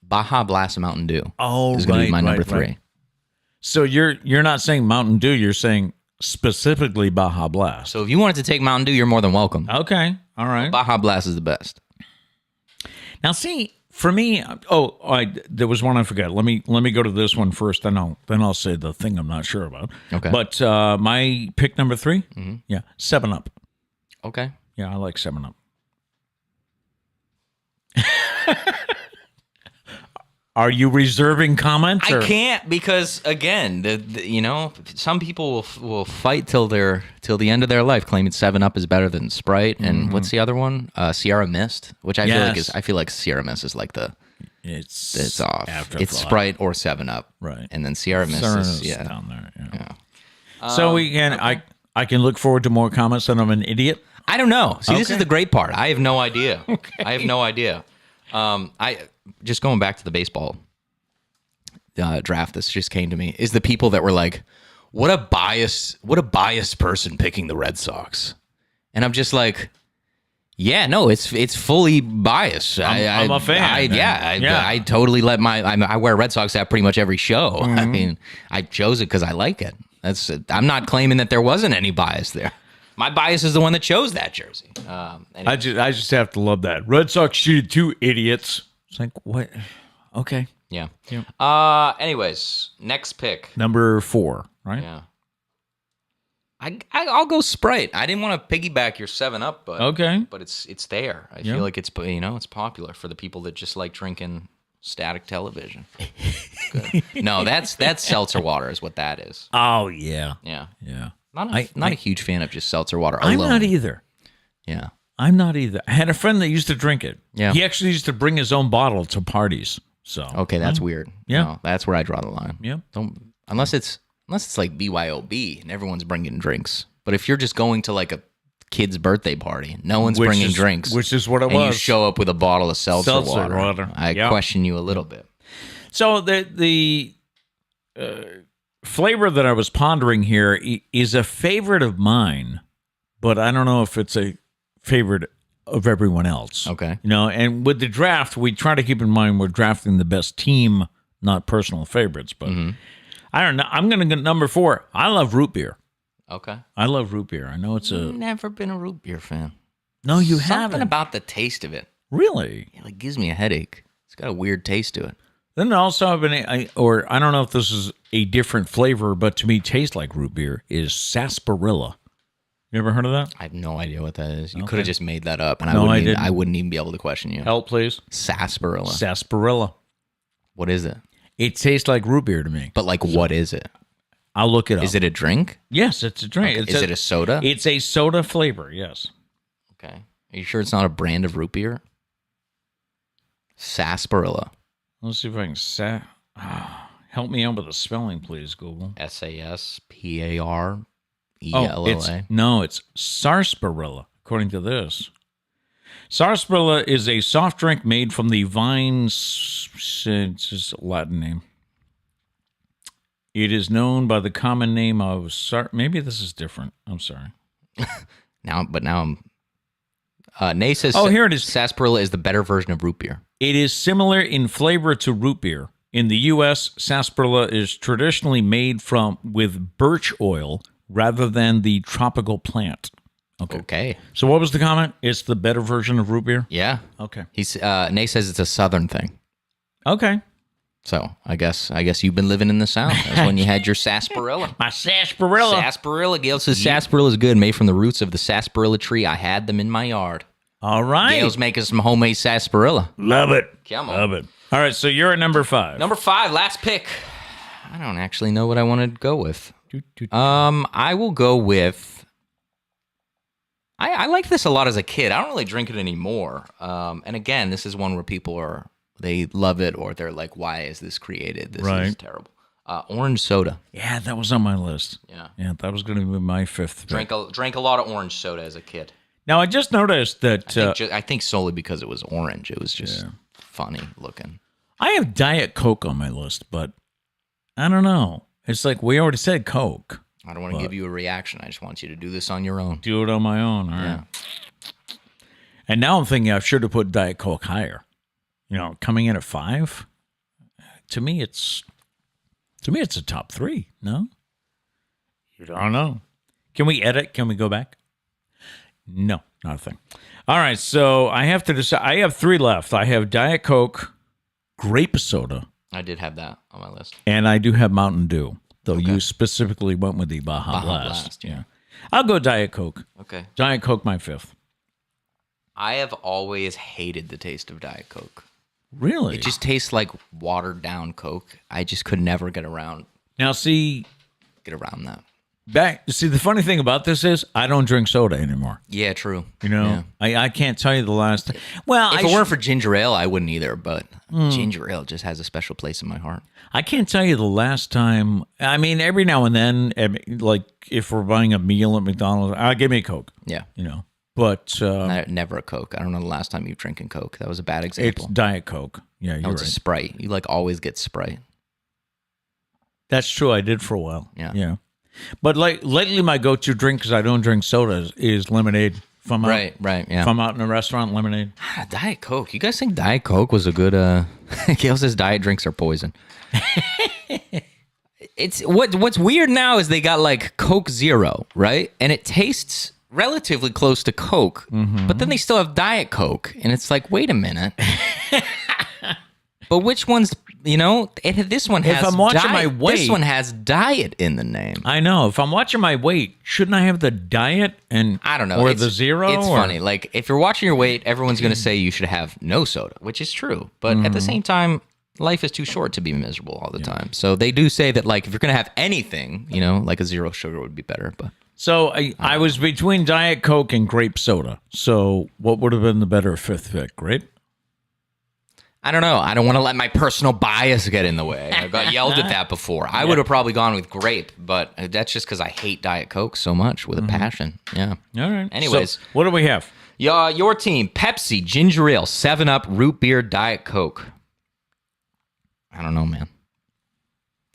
Baja Blast Mountain Dew. Oh, is going to be my number 3. Right. So you're not saying Mountain Dew. You're saying specifically Baja Blast. So if you wanted to take Mountain Dew, you're more than welcome. Okay. All right. Baja Blast is the best. Now, see, for me, there was one I forgot. Let me go to this one first, then I'll say the thing I'm not sure about. Okay. But my pick number 3, yeah, 7-Up. Okay. Yeah, I like 7-Up. Are you reserving comments? I can't because again, some people will fight till the end of their life, claiming 7-Up is better than Sprite. And what's the other one? Sierra Mist, which I feel like Sierra Mist is like it's off. It's Sprite or 7-Up, right? And then Sierra Mist is down there. Yeah. So I can look forward to more comments that I'm an idiit. I don't know. See, this is the great part. I have no idea. Okay. I have no idea. Just going back to the baseball draft, this just came to me, is the people that were like, what a biased person picking the Red Sox. And I'm just like, yeah, no, it's fully biased. I'm a fan. I totally let I wear a Red Sox hat pretty much every show. Mm-hmm. I mean, I chose it because I like it. I'm not claiming that there wasn't any bias there. My bias is the one that chose that jersey. Anyway. I just have to love that. Red Sox cheated 2 idiots. It's like, what? Okay. Yeah. Anyways, next pick. Number 4, right? Yeah. I'll go Sprite. I didn't want to piggyback your 7-Up, but okay. But it's there. I feel like it's popular for the people that just like drinking static television. Good. No, that's seltzer water is what that is. Oh yeah. Yeah. Yeah. Not a huge fan of just seltzer water alone. I'm not either. Yeah. I'm not either. I had a friend that used to drink it. Yeah. He actually used to bring his own bottle to parties. So Okay, that's weird. Yeah. No, that's where I draw the line. Yeah. Don't unless it's like BYOB and everyone's bringing drinks. But if you're just going to like a kid's birthday party, no one's bringing drinks, which is what it and was. you show up with a bottle of seltzer water. I question you a little bit. So the flavor that I was pondering here is a favorite of mine, but I don't know if it's a favorite of everyone else. Okay. And with the draft, we try to keep in mind we're drafting the best team, not personal favorites. But I don't know. I'm going to go number 4. I love root beer. Okay. I love root beer. I know it's Never been a root beer fan. No, you Something haven't. about the taste of it. Really? It like gives me a headache. It's got a weird taste to it. Then also I've been, I don't know if this is a different flavor, but to me tastes like root beer, is sarsaparilla. You ever heard of that? I have no idea what that is. You Okay. could have just made that up, and No, I I wouldn't even be able to question you. Help, please. Sarsaparilla. Sarsaparilla. What is it? It tastes like root beer to me. But like, what is it? I'll look it up. Is it a drink? Yes, it's a drink. Okay. Is it a soda? It's a soda flavor, yes. Okay. Are you sure it's not a brand of root beer? Sarsaparilla. Let's see if I can help me out with the spelling, please, Google. Sarsaparella. It's sarsaparilla, according to this. Sarsaparilla is a soft drink made from the vine. It's just a Latin name. It is known by the common name of maybe this is different. I'm sorry. Now I'm. Nay says. Oh, here it is. Sarsaparilla is the better version of root beer. It is similar in flavor to root beer. In the U.S., sarsaparilla is traditionally made with birch oil rather than the tropical plant. Okay. So what was the comment? It's the better version of root beer? Yeah. Okay. Nay says it's a Southern thing. Okay. So I guess you've been living in the South. That's when you had your sarsaparilla. My sarsaparilla. Sarsaparilla. Gail says sarsaparilla is good, made from the roots of the sarsaparilla tree. I had them in my yard. All right. Gail's making some homemade sarsaparilla. Love it. Come on. Love it. All right, so you're at number 5. Number 5, last pick. I don't actually know what I want to go with. I will go with. I liked this a lot as a kid. I don't really drink it anymore. And again, this is one where people they love it, or they're like, "Why is this created? This is terrible." Orange soda. Yeah, that was on my list. Yeah, that was going to be my 5th. Drank a lot of orange soda as a kid. Now I just noticed that I think solely because it was orange. It was just funny looking. I have Diet Coke on my list, but I don't know. It's like we already said Coke. I don't want to give you a reaction. I just want you to do this on your own. Do it on my own. All right. Yeah. And now I'm thinking I should have put Diet Coke higher. Coming in at 5. To me, it's a top 3. No, you don't know. Can we edit? Can we go back? No, not a thing. All right, so I have to decide. I have 3 left. I have Diet Coke, grape soda. I did have that on my list. And I do have Mountain Dew, though you specifically went with the Baja Blast. Yeah. I'll go Diet Coke. Okay. Diet Coke, my 5th. I have always hated the taste of Diet Coke. Really? It just tastes like watered down Coke. I just could never get around that. The funny thing about this is I don't drink soda anymore. Yeah, true. I can't tell you the last time. Well, if it weren't for ginger ale, I wouldn't either, but ginger ale just has a special place in my heart. I can't tell you the last time. I mean, every now and then, like if we're buying a meal at McDonald's, give me a Coke. Yeah. But never a Coke. I don't know the last time you've drinking Coke. That was a bad example. It's Diet Coke. Yeah, you're right. It's a Sprite. You always get Sprite. That's true. I did for a while. Yeah. But lately, my go-to drink, because I don't drink sodas, is lemonade. Right, yeah. If I'm out in a restaurant, lemonade. Diet Coke. You guys think Diet Coke was a good... Gail says diet drinks are poison. It's what's weird now is they got Coke Zero, right? And it tastes relatively close to Coke, but then they still have Diet Coke. And it's like, wait a minute. But which one's... this one has. If I'm watching my weight, this one has diet in the name. I know. If I'm watching my weight, shouldn't I have the diet and I don't know, or the zero? It's funny. If you're watching your weight, everyone's going to say you should have no soda, which is true. But at the same time, life is too short to be miserable all the time. So they do say that if you're going to have anything, like a zero sugar would be better. But So I was between Diet Coke and grape soda. So what would have been the better fifth pick? Grape? I don't know. I don't want to let my personal bias get in the way. I got yelled at that before. I would have probably gone with grape, but that's just because I hate Diet Coke so much with a passion. Yeah. All right. Anyways. So what do we have? Your team, Pepsi, Ginger Ale, 7-Up, Root Beer, Diet Coke. I don't know, man.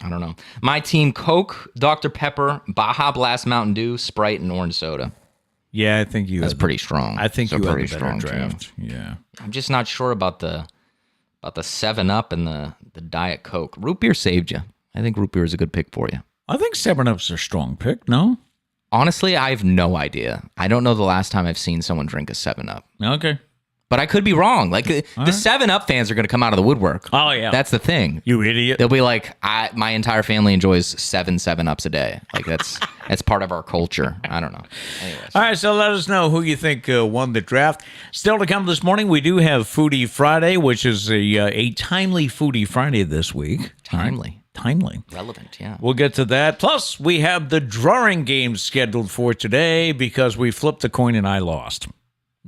I don't know. My team, Coke, Dr. Pepper, Baja Blast Mountain Dew, Sprite, and Orange Soda. Yeah, I think you. That's pretty strong. I think it's you a had pretty a better strong draft. team. Yeah. I'm just not sure about the 7-Up and the Diet Coke. Root Beer saved you. I think Root Beer is a good pick for you. I think 7-Up's a strong pick, no? Honestly, I have no idea. I don't know the last time I've seen someone drink a 7-Up. Okay. But I could be wrong. Like the 7-Up fans are going to come out of the woodwork. Oh, yeah. That's the thing. You idiot. They'll be like, my entire family enjoys 7-Ups a day. Like that's part of our culture. I don't know. Anyways. All right, so let us know who you think won the draft. Still to come this morning, we do have Foodie Friday, which is a timely Foodie Friday this week. Timely. Relevant, yeah. We'll get to that. Plus, we have the drawing game scheduled for today because we flipped the coin and I lost.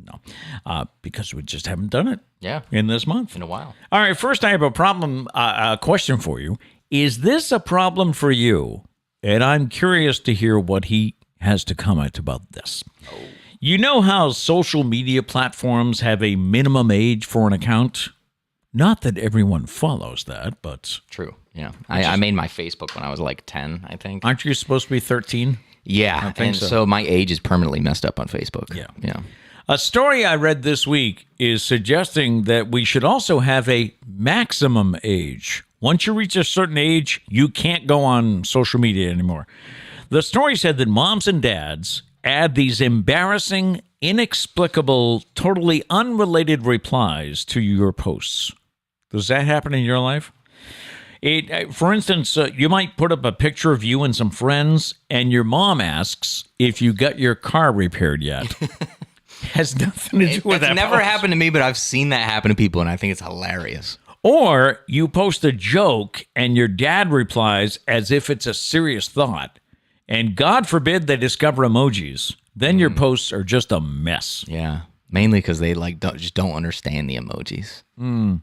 No, because we just haven't done it. Yeah. In this month. In a while. All right, first I have a question for you. Is this a problem for you? And I'm curious to hear what he has to comment about this. Oh. You know how social media platforms have a minimum age for an account? Not that everyone follows that, but... True, yeah. I made my Facebook when I was like 10, I think. Aren't you supposed to be 13? Yeah, and so my age is permanently messed up on Facebook. Yeah. A story I read this week is suggesting that we should also have a maximum age. Once you reach a certain age, you can't go on social media anymore. The story said that moms and dads add these embarrassing, inexplicable, totally unrelated replies to your posts. Does that happen in your life? For instance, you might put up a picture of you and some friends, and your mom asks if you got your car repaired yet. Has nothing to do with that. It's never happened to me, but I've seen that happen to people, and I think it's hilarious. Or you post a joke, and your dad replies as if it's a serious thought. And God forbid they discover emojis. Then your posts are just a mess. Yeah. Mainly because they don't understand the emojis.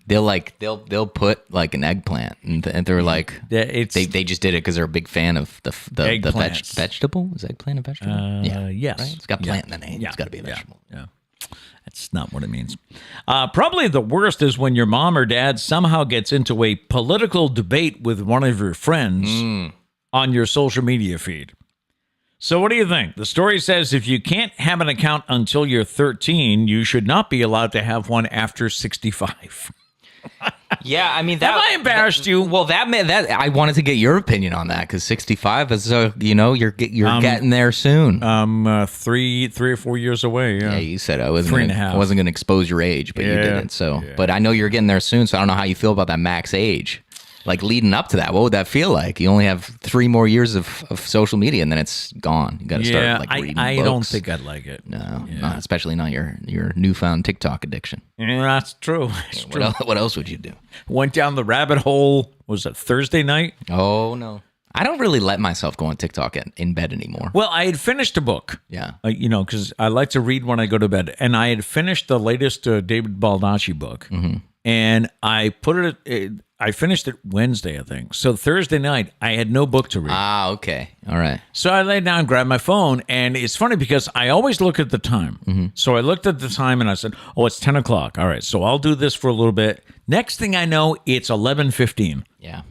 They'll put like an eggplant, and they're like they just did it because they're a big fan of the vegetable. Is eggplant a vegetable? Yes, right? It's got plant in the name. Yeah. It's got to be a vegetable. Yeah. That's not what it means. Probably the worst is when your mom or dad somehow gets into a political debate with one of your friends on your social media feed. So what do you think? The story says if you can't have an account until you're 13, you should not be allowed to have one after 65. Yeah, I mean, that have I embarrassed you? Well, that I wanted to get your opinion on that because 65 is you're getting there soon. 3 or 4 years away. Yeah, you said I wasn't 3.5. I wasn't going to expose your age, but you didn't. So, but I know you're getting there soon. So I don't know how you feel about that max age. Like leading up to that, what would that feel like? You only have 3 more years of social media, and then it's gone. You got to start reading books. I don't think I'd like it. No, not, especially not your newfound TikTok addiction. Yeah, that's true. What else would you do? Went down the rabbit hole. Was it Thursday night? Oh no, I don't really let myself go on TikTok in bed anymore. Well, I had finished a book. Yeah, because I like to read when I go to bed, and I had finished the latest David Baldacci book, and I put it. I finished it Wednesday, I think. So Thursday night, I had no book to read. Ah, okay. All right. So I laid down, grabbed my phone, and it's funny because I always look at the time. So I looked at the time and I said, it's 10 o'clock. All right, so I'll do this for a little bit. Next thing I know, it's 11:15. Yeah.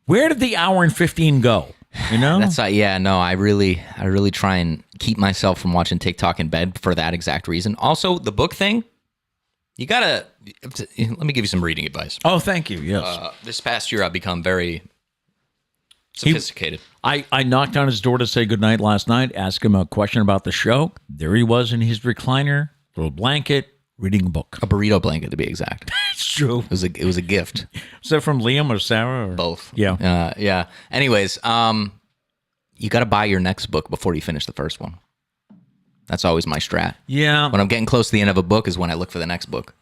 Where did the hour and 15 go? You know? I really try and keep myself from watching TikTok in bed for that exact reason. Also, the book thing, you gotta, let me give you some reading advice. Oh, thank you. Yes. This past year, I've become very sophisticated. I knocked on his door to say goodnight last night, asked him a question about the show. There he was in his recliner, little blanket, reading a book. A burrito blanket, to be exact. It's true. It was a gift. Was that from Liam or Sarah? Or? Both. Yeah. Yeah. Anyways, you got to buy your next book before you finish the first one. That's always my strat. Yeah. When I'm getting close to the end of a book is when I look for the next book.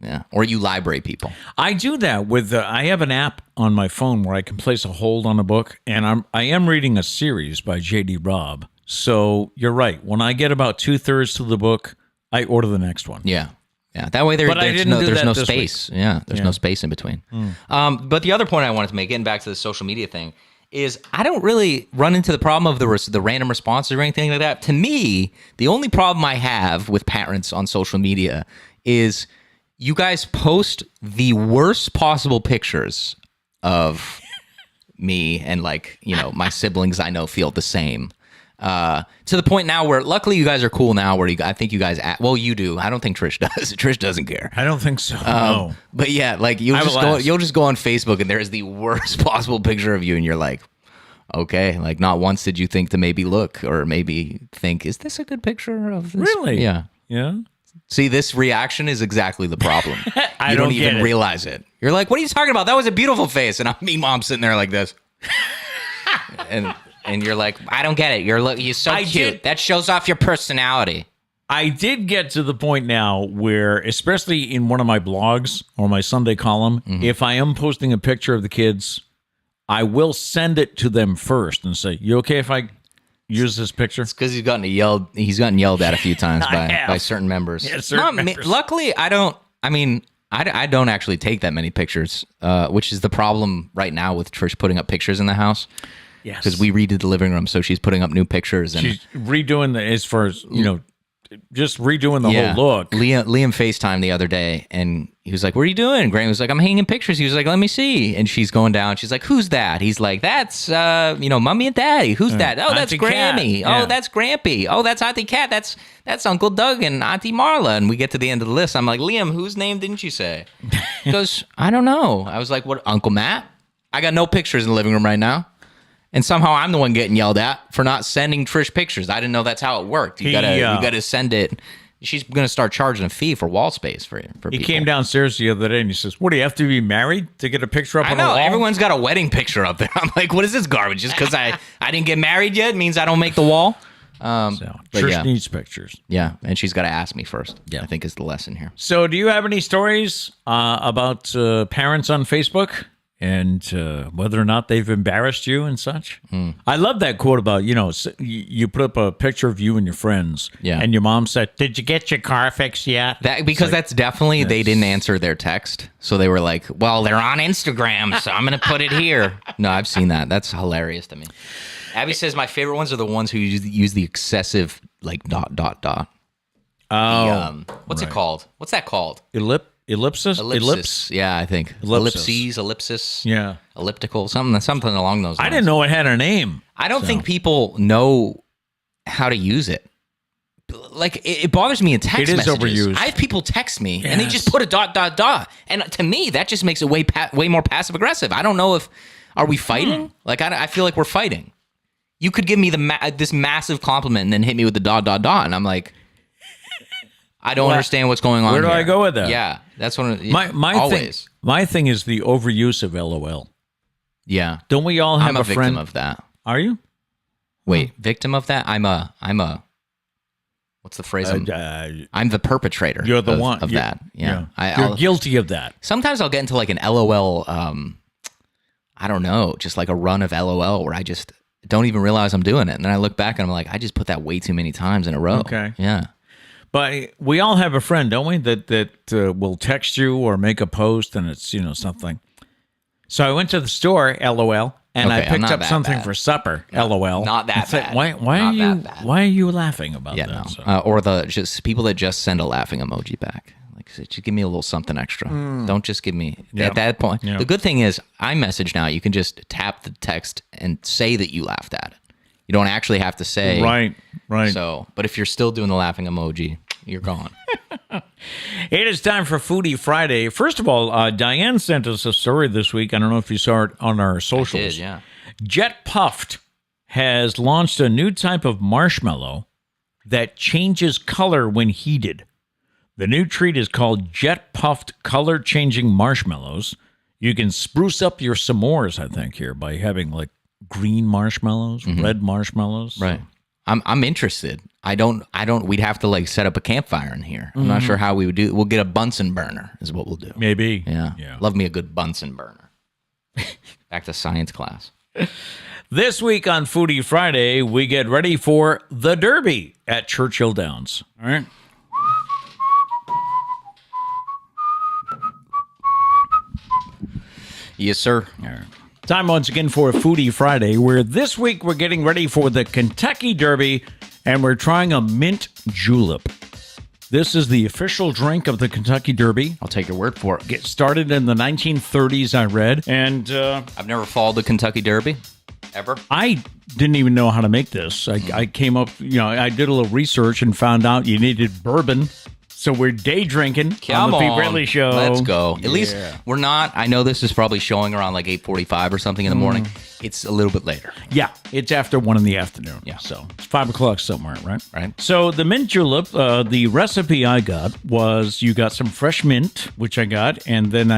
Yeah. Or you library people. I do that with, I have an app on my phone where I can place a hold on a book, and I am reading a series by J.D. Robb. So you're right. When I get about 2/3 to the book, I order the next one. Yeah. That way there's no space. Yeah, there's no space in between. But the other point I wanted to make, getting back to the social media thing, is I don't really run into the problem of the random responses or anything like that. To me, the only problem I have with parents on social media is you guys post the worst possible pictures of me and my siblings I know feel the same. To the point now where luckily you guys are cool now where I think you guys you do. I don't think Trish does. Trish doesn't care. I don't think so. No. But yeah, you'll just go on Facebook and there's the worst possible picture of you and you're like, okay, not once did you think to maybe look or maybe think, is this a good picture of this? Really? Yeah. Yeah. See, this reaction is exactly the problem. I you don't even get it. realize it. You're like, what are you talking about? That was a beautiful face. And Mom's sitting there like this. And you're like, I don't get it. You're so cute. That shows off your personality. I did get to the point now where, especially in one of my blogs or my Sunday column, if I am posting a picture of the kids, I will send it to them first and say, you okay if I use this picture? It's because he's gotten yelled at a few times by certain members. Yeah, members. Luckily, I don't actually take that many pictures, which is the problem right now with Trish putting up pictures in the house. Yes. Because we redid the living room, so she's putting up new pictures. And she's redoing just redoing the whole look. Liam FaceTimed the other day, and he was like, what are you doing? And Graham was like, I'm hanging pictures. He was like, let me see. And she's going down. She's like, who's that? He's like, that's, Mommy and Daddy. Who's that? Oh, that's Auntie Grammy. Cat. Yeah. Oh, that's Grampy. Oh, that's Auntie Cat. That's Uncle Doug and Auntie Marla. And we get to the end of the list. I'm like, Liam, whose name didn't you say? He goes, I don't know. I was like, what, Uncle Matt? I got no pictures in the living room right now. And somehow I'm the one getting yelled at for not sending Trish pictures. I didn't know that's how it worked. You gotta send it. She's gonna start charging a fee for wall space for people. He came downstairs the other day and he says, "What do you have to be married to get a picture up on the wall?" Everyone's got a wedding picture up there. I'm like, what is this garbage? Just because I didn't get married yet means I don't make the wall. Trish needs pictures. Yeah, and she's got to ask me first. Yeah, I think is the lesson here. So, do you have any stories about parents on Facebook? And whether or not they've embarrassed you and such. I love that quote about, you put up a picture of you and your friends, and your mom said, did you get your car fixed yet? That's definitely, they didn't answer their text. So they were like, well, they're on Instagram, so I'm going to put it here. No, I've seen that. That's hilarious to me. Abby says my favorite ones are the ones who use the excessive, dot. Oh. What's it called? What's that called? Ellipsis? Ellipsis. Yeah, I think. Ellipsis. Yeah. Elliptical. Something along those lines. I didn't know it had a name. I don't think people know how to use it. It bothers me in text messages. It is overused. I have people text me and they just put a dot. And to me, that just makes it way more passive aggressive. I don't know are we fighting? I feel like we're fighting. You could give me this massive compliment and then hit me with the dot. And I'm like, I don't understand what's going on. Where do here. I go with that? Yeah, that's one. My thing is the overuse of LOL. Yeah, don't we all have I'm a friend victim of that? Are you? Wait, victim of that? I'm a. What's the phrase? I'm the perpetrator. You're the one of that. Yeah, you're guilty of that. Sometimes I'll get into an LOL. I don't know, just a run of LOL where I just don't even realize I'm doing it, and then I look back and I'm like, I just put that way too many times in a row. Okay. Yeah. But we all have a friend, don't we, that will text you or make a post and it's, something. So I went to the store, LOL, and I picked up something for supper, LOL. Not that bad. Why are you laughing about that? No. So. Or just people that just send a laughing emoji back. Just give me a little something extra. Don't just give me at that point. The good thing is iMessage now, you can just tap the text and say that you laughed at it. You don't actually have to say. Right. So, but if you're still doing the laughing emoji, you're gone. It is time for Foodie Friday. First of all, Diane sent us a story this week. I don't know if you saw it on our socials. I did, yeah. Jet Puffed has launched a new type of marshmallow that changes color when heated. The new treat is called Jet Puffed Color Changing Marshmallows. You can spruce up your s'mores, I think, here by having green marshmallows, red marshmallows. Right. I'm interested. We'd have to set up a campfire in here. I'm not sure how we would do it. We'll get a Bunsen burner is what we'll do. Maybe. Yeah. Love me a good Bunsen burner. Back to science class. This week on Foodie Friday, we get ready for the Derby at Churchill Downs. All right. Yes, sir. All right. Time once again for Foodie Friday, where this week we're getting ready for the Kentucky Derby, and we're trying a mint julep. This is the official drink of the Kentucky Derby. I'll take your word for it. It started in the 1930s, I read, and I've never followed the Kentucky Derby, ever. I didn't even know how to make this. I came up, I did a little research and found out you needed bourbon. So we're day drinking on the Pete Braley Show. Let's go. At least we're not. I know this is probably showing around like 8:45 or something in the morning. It's a little bit later. Yeah, it's after 1 in the afternoon. Yeah. So it's 5 o'clock somewhere, right? Right. So the mint julep, the recipe I got was you got some fresh mint, which I got, and then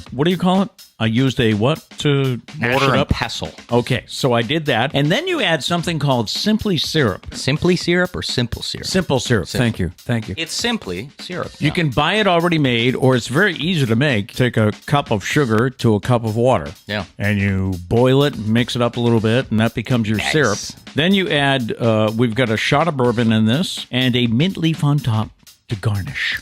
what do you call it? I used a what to mash Mortar it and up? pestle. Okay, so I did that. And then you add something called Simply Syrup. Simply syrup or simple syrup? Simple syrup. Thank you. It's simply syrup. You can buy it already made, or it's very easy to make. Take a cup of sugar to a cup of water. Yeah. And you boil it, mix it up a little bit, and that becomes your syrup. Then you add, we've got a shot of bourbon in this, and a mint leaf on top to garnish.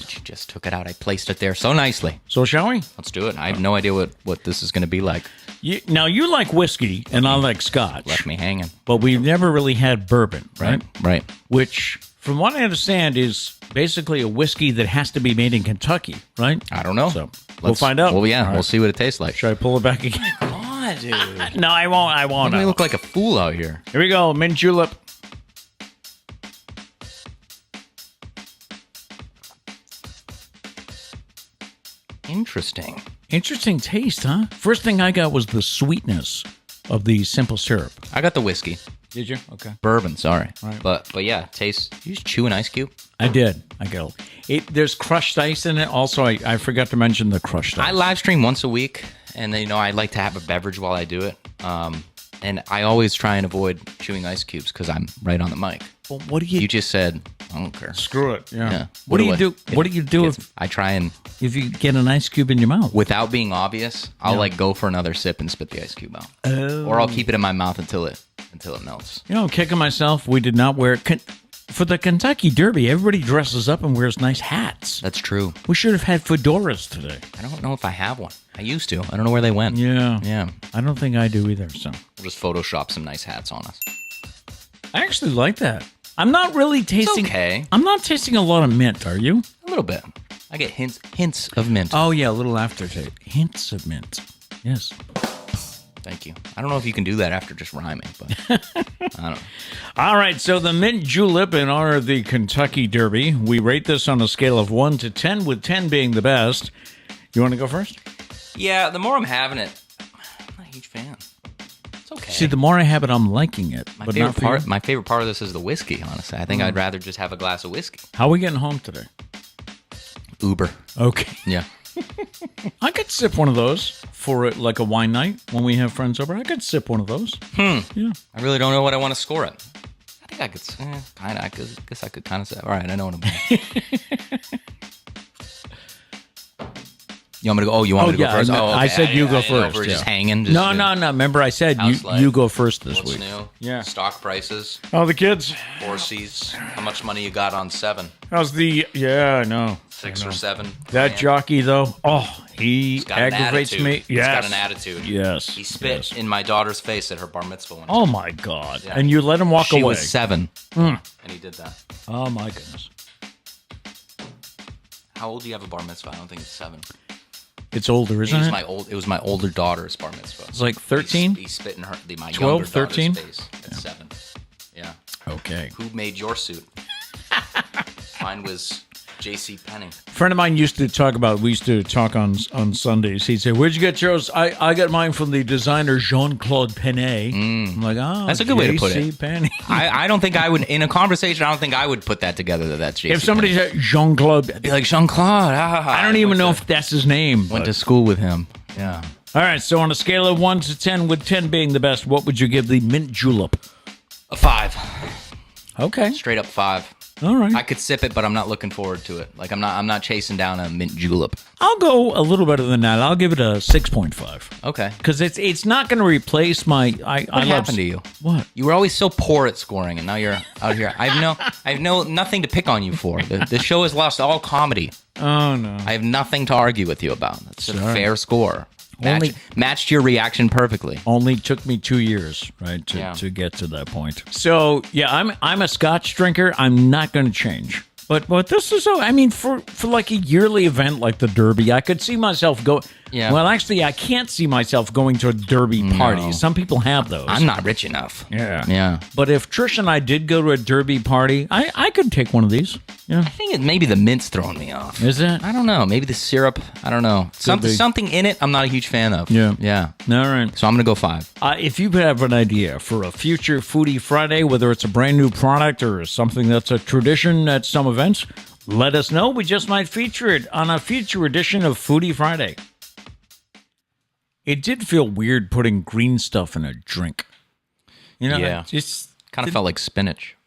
You just took it out. I placed it there so nicely. So shall we? Let's do it. I have no idea what this is going to be like. Now, you like whiskey, and I like scotch. Left me hanging. But we've never really had bourbon, right? Right. Which, from what I understand, is basically a whiskey that has to be made in Kentucky, right? I don't know. So we'll find out. Well, yeah, All right. We'll see what it tastes like. Should I pull it back again? Come on, dude. No, I won't. I won't. I look like a fool out here. Here we go. Mint julep. Interesting taste, huh? First thing I got was the sweetness of the simple syrup. I got the whiskey. Did you? Okay. Bourbon, sorry. Right. But yeah, taste. You just chew an ice cube? I did. I got it. There's crushed ice in it. Also, I forgot to mention the crushed ice. I live stream once a week, and I like to have a beverage while I do it. And I always try and avoid chewing ice cubes because I'm right on the mic. Well, what do you? You just said I don't care. Screw it. Yeah. What do you do? What do you do if I try and you get an ice cube in your mouth? without being obvious? I'll like go for another sip and spit the ice cube out, or I'll keep it in my mouth until it melts. I'm kicking myself. We did not wear for the Kentucky Derby. Everybody dresses up and wears nice hats. That's true. We should have had fedoras today. I don't know if I have one. I used to. I don't know where they went. Yeah. I don't think I do either. So We'll just Photoshop some nice hats on us. I actually like that. I'm not really tasting. okay. I'm not tasting a lot of mint. Are you? A little bit. I get hints of mint. Oh yeah, a little aftertaste. Hints of mint. Yes. Thank you. I don't know if you can do that after just rhyming, but I don't know. All right, so the mint julep in honor of the Kentucky Derby. We rate this on a scale of 1 to 10, with 10 being the best. You want to go first? Yeah, the more I'm having it, I'm not a huge fan. It's okay. See, the more I have it, I'm liking it. My but favorite not for part. you. My favorite part of this is the whiskey. Honestly, I think I'd rather just have a glass of whiskey. How are we getting home today? Uber. Okay. Yeah. I could sip one of those for like a wine night when we have friends over. I could sip one of those. Yeah. I really don't know what I want to score it. I think I could kind of. I guess I could kind of say. All right, I know what I'm doing. You want me to go? Oh, you want me to go first? I, Oh, okay. I said you go I didn't know if first. we're just yeah. hanging. No. Remember, I said House life. you go first this What's week. new? Yeah. Stock prices, Oh, the kids. horses. How much money you got on 7? How's the? Yeah, I know. 6 or 7? That grand? jockey though. Oh, he He's got an aggravates attitude. me. He's Yes. got an attitude. Yes. He spit in my daughter's face at her bar mitzvah one time. Oh my God! Yeah. And you let him walk She away. was 7, and he did that. Oh my goodness! How old do you have a bar mitzvah? I don't think it's 7. It's older, isn't it? It was my older daughter's bar mitzvah. It's like 13? He spit in my 12, younger 13? daughter's face at 7. Yeah. Okay. Who made your suit? Mine was J.C. Penney. A friend of mine we used to talk on Sundays. He'd say, "Where'd you get yours?" I got mine from the designer Jean-Claude Penney. I'm like, oh, That's a good way to put it. J.C. Penney. I don't think I would, in a conversation, I don't think I would put that together that that's J.C. If somebody said Jean-Claude, I'd be like, Jean-Claude. I don't even know if that's his name. Went to school with him. Yeah. All right, so on a scale of 1 to 10, with 10 being the best, what would you give the mint julep? A 5. Okay. Straight up 5. All right. I could sip it, but I'm not looking forward to it. Like I'm not chasing down a mint julep. I'll go a little better than that. I'll give it a 6.5. Okay. Because it's not going to replace my. What happened to you? What? You were always so poor at scoring, and now you're out here. I have nothing to pick on you for. The show has lost all comedy. Oh no. I have nothing to argue with you about. It's a fair score. Only- Matched your reaction perfectly. Only took me 2 years, right, to get to that point. So yeah, I'm a Scotch drinker. I'm not going to change. But this is for like a yearly event like the Derby, I could see myself go. Yeah. Well, actually, I can't see myself going to a Derby party. No. Some people have those. I'm not rich enough. Yeah. But if Trish and I did go to a Derby party, I could take one I think maybe the mint's throwing me off. Is it? I don't know. Maybe the syrup. I don't know. Something in it I'm not a huge fan of. Yeah. All right. So I'm going to go 5. If you have an idea for a future Foodie Friday, whether it's a brand new product or something that's a tradition at some events, let us know. We just might feature it on a future edition of Foodie Friday. It did feel weird putting green stuff in a drink. Yeah. Just Kind of felt like spinach.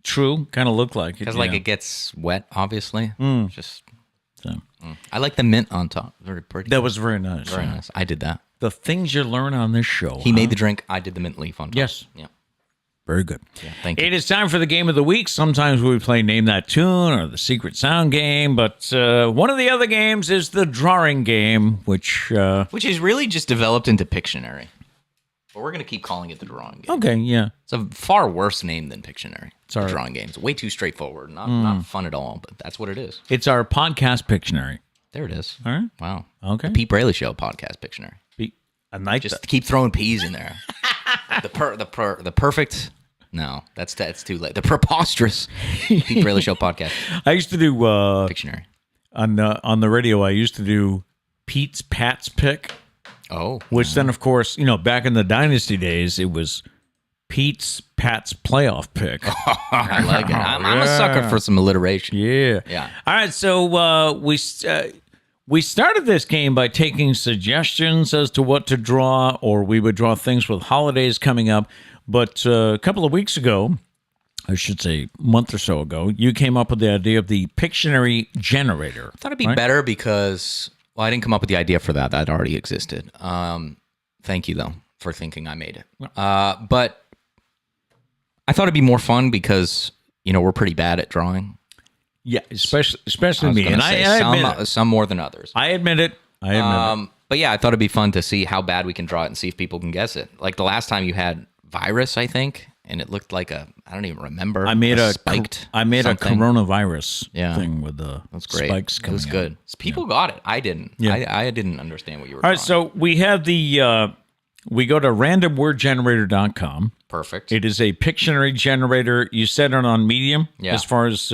True. Kind of looked like it. Because it gets wet, obviously. Just. So. I like the mint on top. Very pretty. That was very nice. Very nice. I did that. The things you learn on this show. He made the drink. I did the mint leaf on top. Yes. Yeah. Very good. Yeah, thank you. It is time for the game of the week. Sometimes we play Name That Tune or the Secret Sound game, but one of the other games is the drawing game, which is really just developed into Pictionary. But we're going to keep calling it the drawing game. Okay, yeah. It's a far worse name than Pictionary. Our the drawing game. It's way too straightforward. Not fun at all, but that's what it is. It's our podcast Pictionary. There it is. All right. Wow. Okay. The Pete Braley Show podcast Pictionary. I like Just keep throwing P's in there. the perfect. No, that's too late. The preposterous Pete Braley Show podcast I used to do Pictionary on the radio. I used to do Pete's Pat's Pick. Oh, which then, of course, back in the Dynasty days, it was Pete's Pat's Playoff Pick. I like it. I'm a sucker for some alliteration. Yeah. All right, so we started this game by taking suggestions as to what to draw, or we would draw things with holidays coming up. But a couple of weeks ago, I should say a month or so ago, you came up with the idea of the Pictionary generator. I thought it'd be better because, well, I didn't come up with the idea for that. That already existed. Thank you, though, for thinking I made it. But I thought it'd be more fun because, we're pretty bad at drawing. Yeah, especially me. And I admit some more than others. I admit it. But yeah, I thought it'd be fun to see how bad we can draw it and see if people can guess it. Like the last time you had virus, I think, and it looked like I don't even remember. I made a spiked. I made something. a coronavirus thing with the That's great. spikes coming. It was good. People got it. I didn't. Yeah. I didn't understand what you were. All right, so we have we go to randomwordgenerator.com. Perfect. It is a Pictionary generator. You set it on medium as far as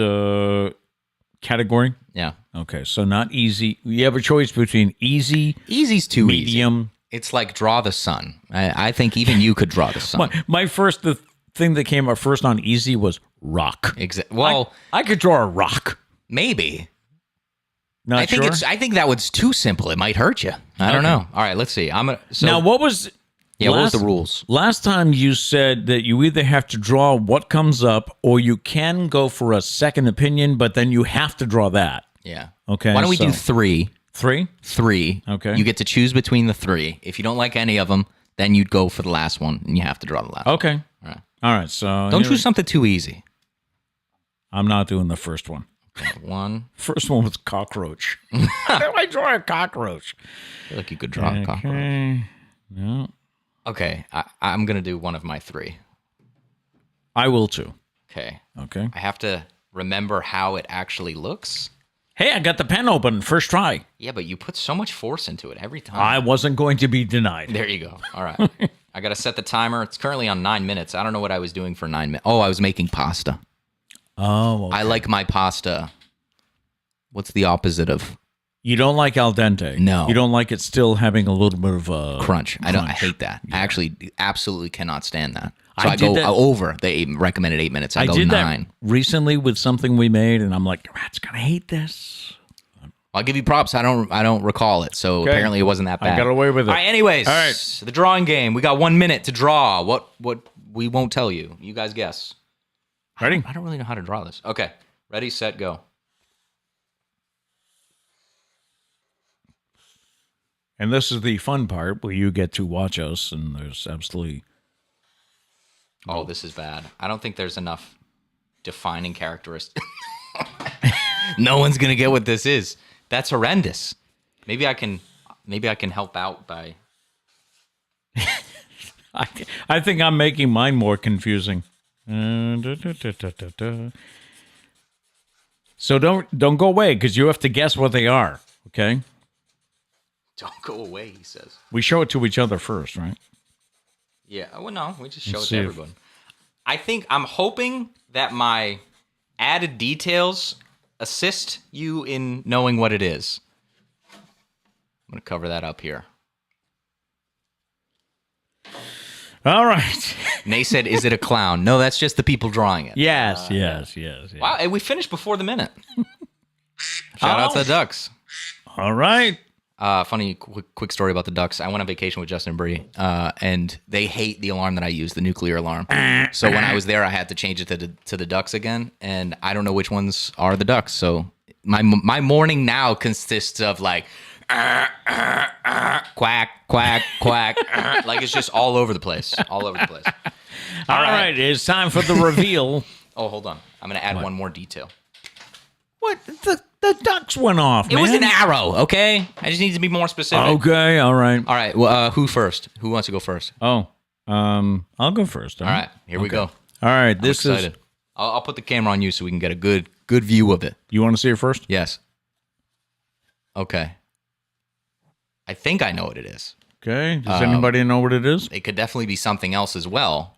category. Yeah. Okay, so not easy. You have a choice between easy. Easy's too medium. Easy. It's like draw the sun. I think even you could draw the sun. My first, the thing that came up first on easy was rock. Well, I could draw a rock. Maybe. Not I think sure? I think that was too simple. It might hurt you. I don't know. All right, let's see. Now, what was? Yeah, what was the rules? Last time you said that you either have to draw what comes up, or you can go for a second opinion, but then you have to draw that. Yeah. Okay. Why don't we do 3? 3? 3. Okay. You get to choose between the 3. If you don't like any of them, then you'd go for the last one, and you have to draw the last. Okay. One. All right. So don't choose something too easy. I'm not doing the first one. One. First one was cockroach. How do I draw a cockroach? I feel like you could draw a cockroach. No. Okay. I'm gonna do one of my 3. I will too. Okay. Okay. I have to remember how it actually looks. Hey, I got the pen open. First try. Yeah, but you put so much force into it every time. I wasn't going to be denied. There you go. All right. I got to set the timer. It's currently on 9 minutes. I don't know what I was doing for 9 minutes. Oh, I was making pasta. Oh, okay. I like my pasta. What's the opposite of? You don't like al dente. No. You don't like it still having a little bit of a crunch. I hate that. Yeah. I actually absolutely cannot stand that. So I did go that. Over the recommended 8 minutes. I go did 9. That recently with something we made, and I'm like, Rat's gonna hate this. I'll give you props. I don't recall it, so apparently it wasn't that bad. I got away with it. All right. Anyways, all right. The drawing game. We got 1 minute to draw. What we won't tell you. You guys guess. Ready? I don't really know how to draw this. Okay. Ready, set, go. And this is the fun part where you get to watch us, and there's absolutely... Oh, this is bad. I don't think there's enough defining characteristics. No one's going to get what this is. That's horrendous. Maybe I can help out by... I think I'm making mine more confusing. So don't go away, because you have to guess what they are, okay? Don't go away, he says. We show it to each other first, right? Yeah, well, no, we just show it to everyone. I'm hoping that my added details assist you in knowing what it is. I'm going to cover that up here. All right. Nay said, is it a clown? No, that's just the people drawing it. Yes. Wow, and we finished before the minute. Shout out to the Ducks. All right. Funny quick story about the Ducks. I went on vacation with Justin and Bree, and they hate the alarm that I use, the nuclear alarm. So when I was there, I had to change it to the Ducks again, and I don't know which ones are the Ducks. So my morning now consists of like quack, quack, quack. Like it's just all over the place. All over the place. All right. It's time for the reveal. Oh, hold on. I'm going to add one more detail. What? The ducks went off, man. It was an arrow, okay? I just need to be more specific. Okay, all right. All right, well, who first? Who wants to go first? Oh, I'll go first. All right, here we go. All right, I'm excited. I'll put the camera on you so we can get a good view of it. You want to see it first? Yes. Okay. I think I know what it is. Okay. Does anybody know what it is? It could definitely be something else as well.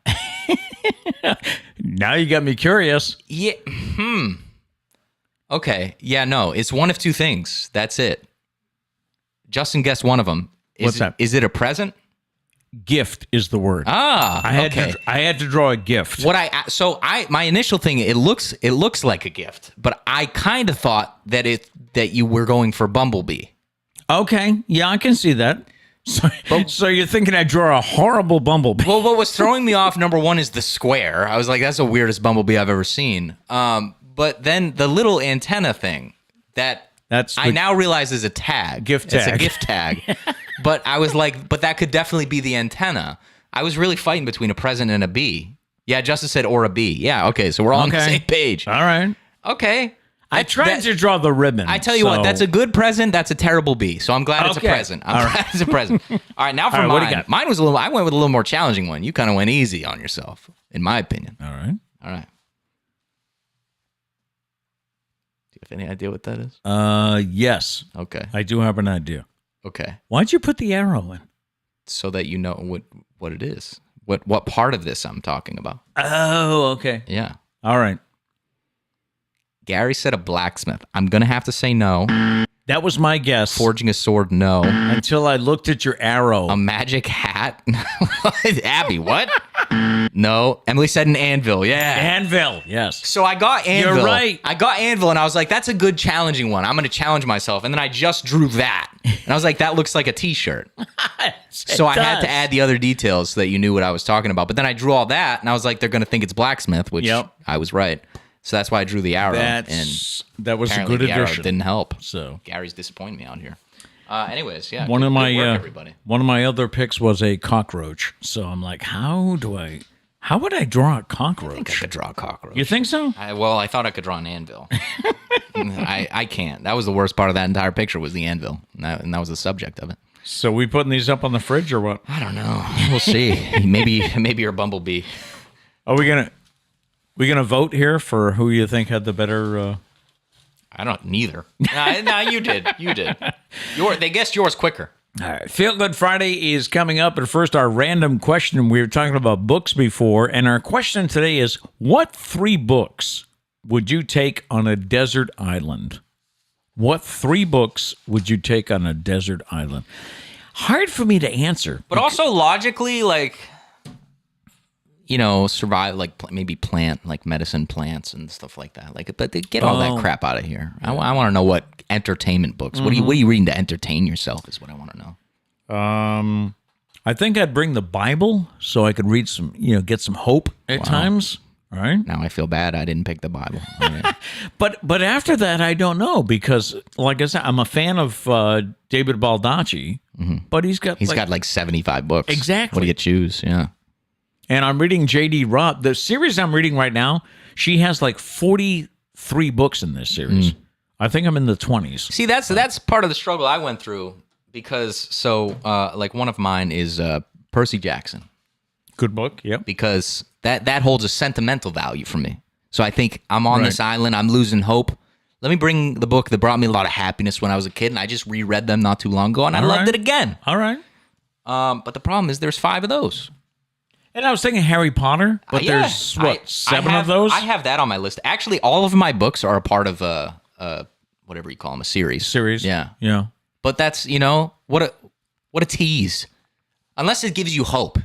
Now you got me curious. Yeah. Okay. Yeah, no. It's one of two things. That's it. Justin guessed one of them. What's that? Is it a present? Gift is the word. I had to draw a gift. My initial thing, it looks like a gift, but I kind of thought that you were going for Bumblebee. Okay. Yeah, I can see that. So you're thinking I draw a horrible bumblebee? Well, what was throwing me off, number one, is the square. I was like, that's the weirdest bumblebee I've ever seen. But then the little antenna thing I now realize is a tag. Gift tag. It's a gift tag. But I was like, but that could definitely be the antenna. I was really fighting between a present and a bee. Yeah, Justice said or a bee. Yeah, okay, so we're all on the same page. All right. Okay. I tried to draw the ribbon. I tell you what, that's a good present. That's a terrible bee. So I'm glad it's a present. I'm glad it's a present. All right, now for mine. What do you got? Mine was I went with a little more challenging one. You kind of went easy on yourself, in my opinion. All right. Do you have any idea what that is? Yes. Okay. I do have an idea. Okay. Why'd you put the arrow in? So that you know what it is. What part of this I'm talking about. Oh, okay. Yeah. All right. Gary said a blacksmith. I'm going to have to say no. That was my guess. Forging a sword, no. Until I looked at your arrow. A magic hat? Abby, what? No. Emily said an anvil. Yeah. Anvil, yes. So I got anvil. You're right. I got anvil, and I was like, that's a good challenging one. I'm going to challenge myself. And then I just drew that. And I was like, that looks like a T-shirt. So I had to add the other details so that you knew what I was talking about. But then I drew all that, and I was like, they're going to think it's blacksmith, which I was right. So that's why I drew the arrow. That was a good addition. Didn't help. So Gary's disappointing me out here. Anyways, yeah. One of everybody. One of my other picks was a cockroach. So I'm like, how would I draw a cockroach? I think I could draw a cockroach. You think so? I thought I could draw an anvil. I can't. That was the worst part of that entire picture was the anvil, and that was the subject of it. So we putting these up on the fridge or what? I don't know. We'll see. maybe you're a bumblebee. Are we gonna vote here for who you think had the better? I don't. Neither. No, you did. You did. They guessed yours quicker. All right. Feel Good Friday is coming up, but first, our random question. We were talking about books before, and our question today is: what 3 books would you take on a desert island? What 3 books would you take on a desert island? Hard for me to answer, but also logically, like. Survive, like maybe plant, like medicine plants and stuff like that. Like, but get all that crap out of here. I want to know what entertainment books. Mm-hmm. What are you reading to entertain yourself? Is what I want to know. I think I'd bring the Bible so I could read some, get some hope at times. All right. Now I feel bad I didn't pick the Bible. I mean, But after that, I don't know because, like I said, I'm a fan of David Baldacci, but he's got like 75 books. Exactly. What do you choose? Yeah. And I'm reading J.D. Robb. The series I'm reading right now, she has like 43 books in this series. I think I'm in the 20s. See, that's part of the struggle I went through because like one of mine is Percy Jackson. Good book. Yep. Because that holds a sentimental value for me. So I think I'm on this island. I'm losing hope. Let me bring the book that brought me a lot of happiness when I was a kid, and I just reread them not too long ago, and I loved it again. All right. But the problem is there's 5 of those. And I was thinking Harry Potter, but there's, 7 of those? I have that on my list. Actually, all of my books are a part of whatever you call them, a series. Series? Yeah. Yeah. But that's, what a tease. Unless it gives you hope.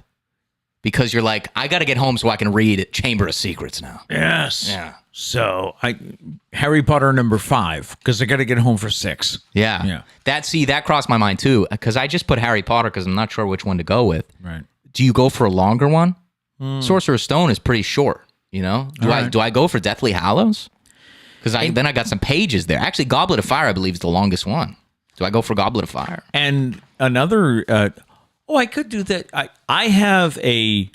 Because you're like, I got to get home so I can read Chamber of Secrets now. Yes. Yeah. So Harry Potter number 5 because I got to get home for 6. Yeah. That crossed my mind too because I just put Harry Potter because I'm not sure which one to go with. Right. Do you go for a longer one? Sorcerer's Stone is pretty short. Do I go for Deathly Hallows? Because then I got some pages there. Actually, Goblet of Fire I believe is the longest one. Do I go for Goblet of Fire? And another. I could do that. I have the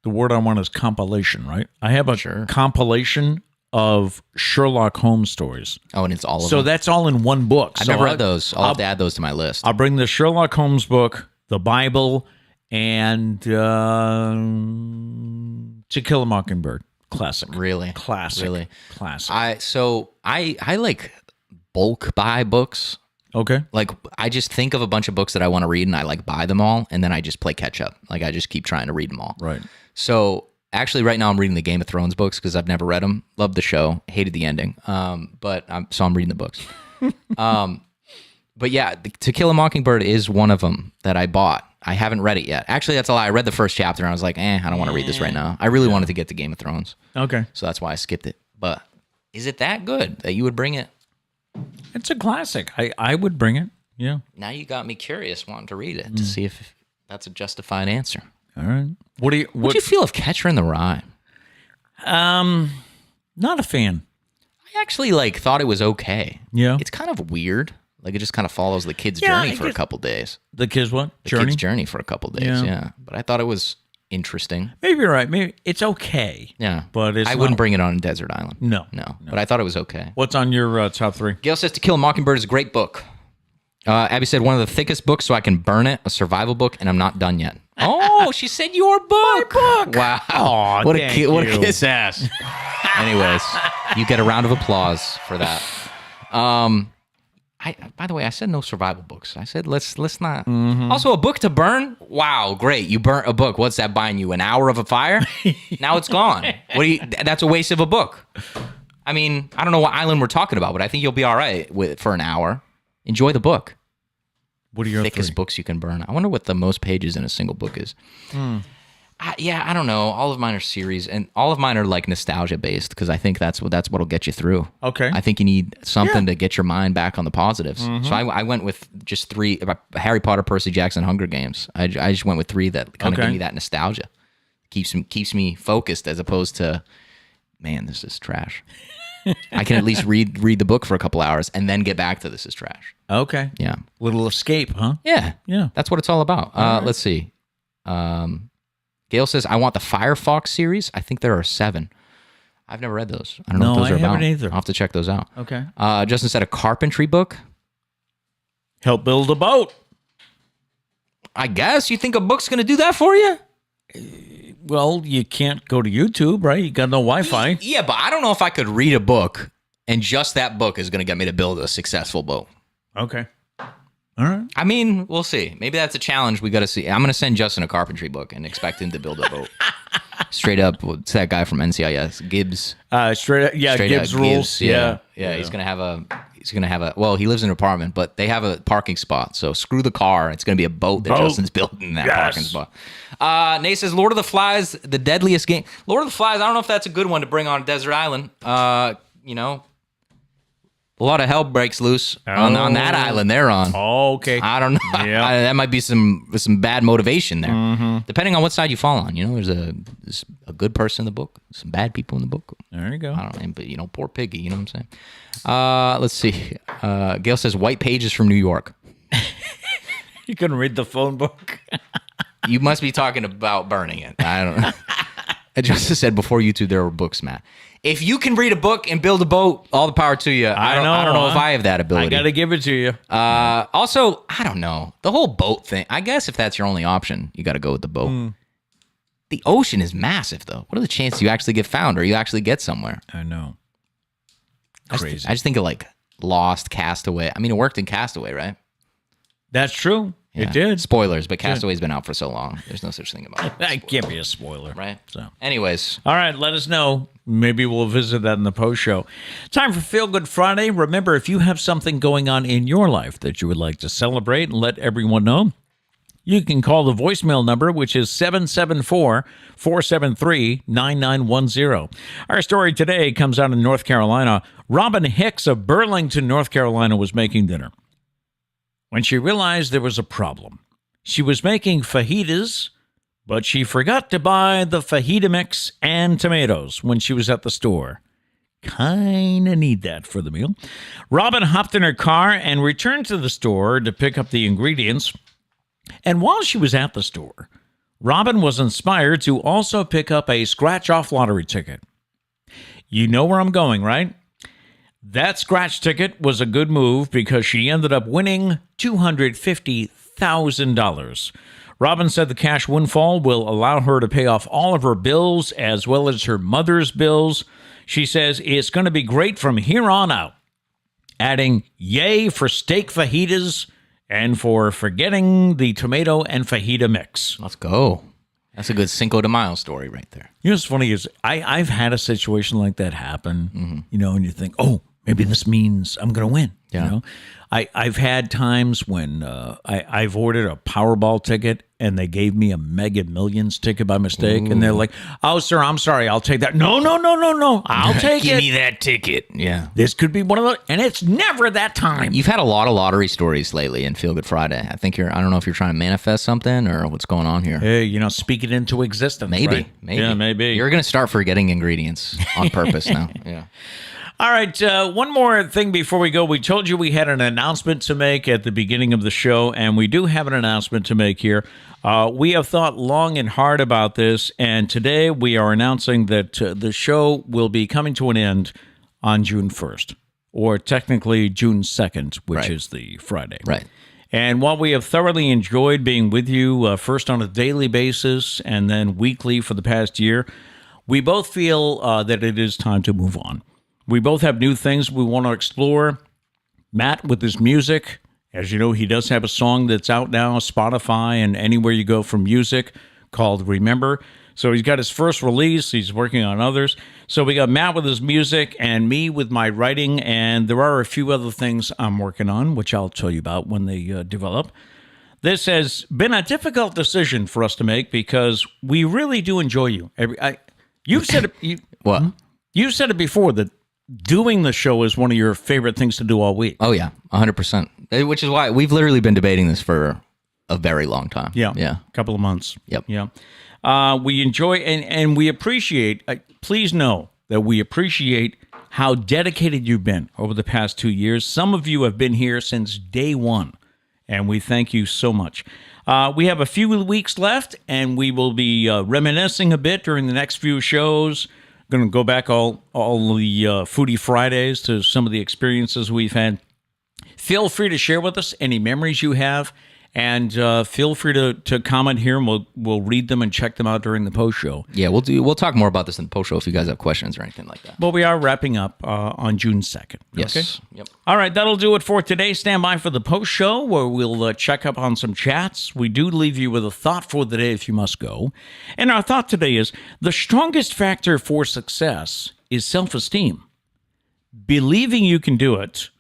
word I want is compilation, right? I have a compilation of Sherlock Holmes stories. Oh, and it's all of them? So that's all in one book. I've never read those. I'll have to add those to my list. I'll bring the Sherlock Holmes book, the Bible, and To Kill a Mockingbird. Classic. Really? Classic. Really? Classic. I like bulk buy books. Okay. Like, I just think of a bunch of books that I want to read, and I, buy them all, and then I just play catch-up. Like, I just keep trying to read them all. Right. So, actually, right now, I'm reading the Game of Thrones books, because I've never read them. Loved the show. Hated the ending. But I'm reading the books. But, yeah, To Kill a Mockingbird is one of them that I bought. I haven't read it yet. Actually, that's a lie. I read the first chapter, and I was like, I don't want to read this right now. I really wanted to get to Game of Thrones. Okay. So, that's why I skipped it. But is it that good that you would bring it? It's a classic. I would bring it. Yeah. Now you got me curious, wanting to read it to see if that's a justified answer. All right. What do you feel of Catcher in the Rye? Not a fan. I actually thought it was okay. Yeah. It's kind of weird. It just kind of follows the kid's journey for a couple days. The kid's what? The kid's journey for a couple days. Yeah. But I thought it was interesting. Maybe you're right. Maybe it's okay. Yeah. But I wouldn't bring it on a desert island. No. But I thought it was okay. What's on your top 3? Gail says To Kill a Mockingbird is a great book. Abby said one of the thickest books so I can burn it, a survival book, and I'm not done yet. Oh, she said your book. My book. Wow. Aw, what a kiss ass. Anyways, you get a round of applause for that. By the way, I said no survival books. I said let's not. Also, a book to burn. Wow, great! You burnt a book. What's that buying you? An hour of a fire? Now it's gone. That's a waste of a book. I mean, I don't know what island we're talking about, but I think you'll be all right for an hour. Enjoy the book. What are your thickest 3? Books you can burn? I wonder what the most pages in a single book is. I don't know. All of mine are series, and all of mine are nostalgia based because I think that's what'll get you through. Okay. I think you need something to get your mind back on the positives. So I went with just 3: Harry Potter, Percy Jackson, Hunger Games. I just went with 3 that kind of give me that nostalgia. Keeps me focused as opposed to, man, this is trash. I can at least read the book for a couple hours and then get back to this is trash. Okay. Yeah. Little escape, huh? Yeah. Yeah. That's what it's all about. Right. Let's see. Gail says, I want the Firefox series. I think there are 7. I've never read those. I don't know what those are about. I haven't either. I'll have to check those out. Okay. Justin said a carpentry book. Help build a boat. I guess. You think a book's going to do that for you? Well, you can't go to YouTube, right? You got no Wi-Fi. Yeah, but I don't know if I could read a book and just that book is going to get me to build a successful boat. Okay. All right. I mean, we'll see. Maybe that's a challenge we got to see. I'm going to send Justin a carpentry book and expect him to build a boat. Straight up, it's that guy from NCIS, Gibbs. Straight up, yeah, Gibbs rules. Gibbs, yeah. He's gonna have a. Well, he lives in an apartment, but they have a parking spot. So screw the car. It's gonna be a boat that Justin's building in that parking spot. Nate says, "Lord of the Flies, the deadliest game." Lord of the Flies. I don't know if that's a good one to bring on a desert island. a lot of hell breaks loose on that island they're on. Oh, okay. I don't know. Yep. That might be some bad motivation there. Depending on what side you fall on. There's a good person in the book, some bad people in the book. There you go. I don't know, but poor piggy. You know what I'm saying? Let's see. Gail says white pages from New York. You couldn't read the phone book. You must be talking about burning it. I don't know. I just said before YouTube there were books, Matt. If you can read a book and build a boat, all the power to you. I don't know if I have that ability. I got to give it to you. Also, I don't know. The whole boat thing, I guess if that's your only option, you got to go with the boat. The ocean is massive, though. What are the chances you actually get found or you actually get somewhere? I know. Crazy. I just think of like Lost, Castaway. I mean, it worked in Castaway, right? That's true. Yeah. It did. Spoilers, but Castaway's been out for so long. There's no such thing about it. That can't be a spoiler. Right? So, anyways. All right, let us know. Maybe we'll visit that in the post show. Time for Feel Good Friday. Remember, if you have something going on in your life that you would like to celebrate and let everyone know, you can call the voicemail number, which is 774-473-9910. Our story today comes out of North Carolina. Robin Hicks of Burlington, North Carolina, was making dinner when she realized there was a problem. She was making fajitas, but she forgot to buy the fajita mix and tomatoes when she was at the store. Kinda need that for the meal. Robin hopped in her car and returned to the store to pick up the ingredients. And while she was at the store, Robin was inspired to also pick up a scratch-off lottery ticket. You know where I'm going, right? That scratch ticket was a good move because she ended up winning $250,000. Robin said the cash windfall will allow her to pay off all of her bills as well as her mother's bills. She says it's going to be great from here on out. Adding, yay for steak fajitas and for forgetting the tomato and fajita mix. Let's go. That's a good Cinco de Mayo story right there. You know what's funny is I've had a situation like that happen, and you think, oh, maybe this means I'm going to win. Yeah. I've had times when I've ordered a Powerball ticket and they gave me a Mega Millions ticket by mistake. Ooh. And they're like, oh, sir, I'm sorry. I'll take that. No. I'll take Give it. me that ticket. Yeah. This could be one of those. And it's never that time. You've had a lot of lottery stories lately in Feel Good Friday. I don't know if you're trying to manifest something or what's going on here. Hey, speak it into existence. Maybe. Right? Maybe. Yeah, maybe. You're going to start forgetting ingredients on purpose now. Yeah. All right, one more thing before we go. We told you we had an announcement to make at the beginning of the show, and we do have an announcement to make here. We have thought long and hard about this, and today we are announcing that the show will be coming to an end on June 1st, or technically June 2nd, which is the Friday. Right. And while we have thoroughly enjoyed being with you, first on a daily basis and then weekly for the past year, we both feel that it is time to move on. We both have new things we want to explore. Matt with his music. As you know, he does have a song that's out now, Spotify and anywhere you go for music, called Remember. So he's got his first release. He's working on others. So we got Matt with his music and me with my writing. And there are a few other things I'm working on, which I'll tell you about when they develop. This has been a difficult decision for us to make because we really do enjoy you. You've said it. What? You've said it before that doing the show is one of your favorite things to do all week. Oh, yeah, 100%. Which is why we've literally been debating this for a very long time. Yeah. A couple of months. Yep. Yeah. We enjoy and we appreciate, please know that we appreciate how dedicated you've been over the past 2 years. Some of you have been here since day one, and we thank you so much. We have a few weeks left, and we will be reminiscing a bit during the next few shows. Going to go back all the Foodie Fridays to some of the experiences we've had. Feel free to share with us any memories you have, and feel free to comment here, and we'll read them and check them out during the post show. Yeah, we'll talk more about this in the post show if you guys have questions or anything like that. But we are wrapping up on June 2nd. Yes. Okay? Yep. All right, that'll do it for today. Stand by for the post show where we'll check up on some chats. We do leave you with a thought for the day if you must go. And our thought today is the strongest factor for success is self-esteem. Believing you can do it,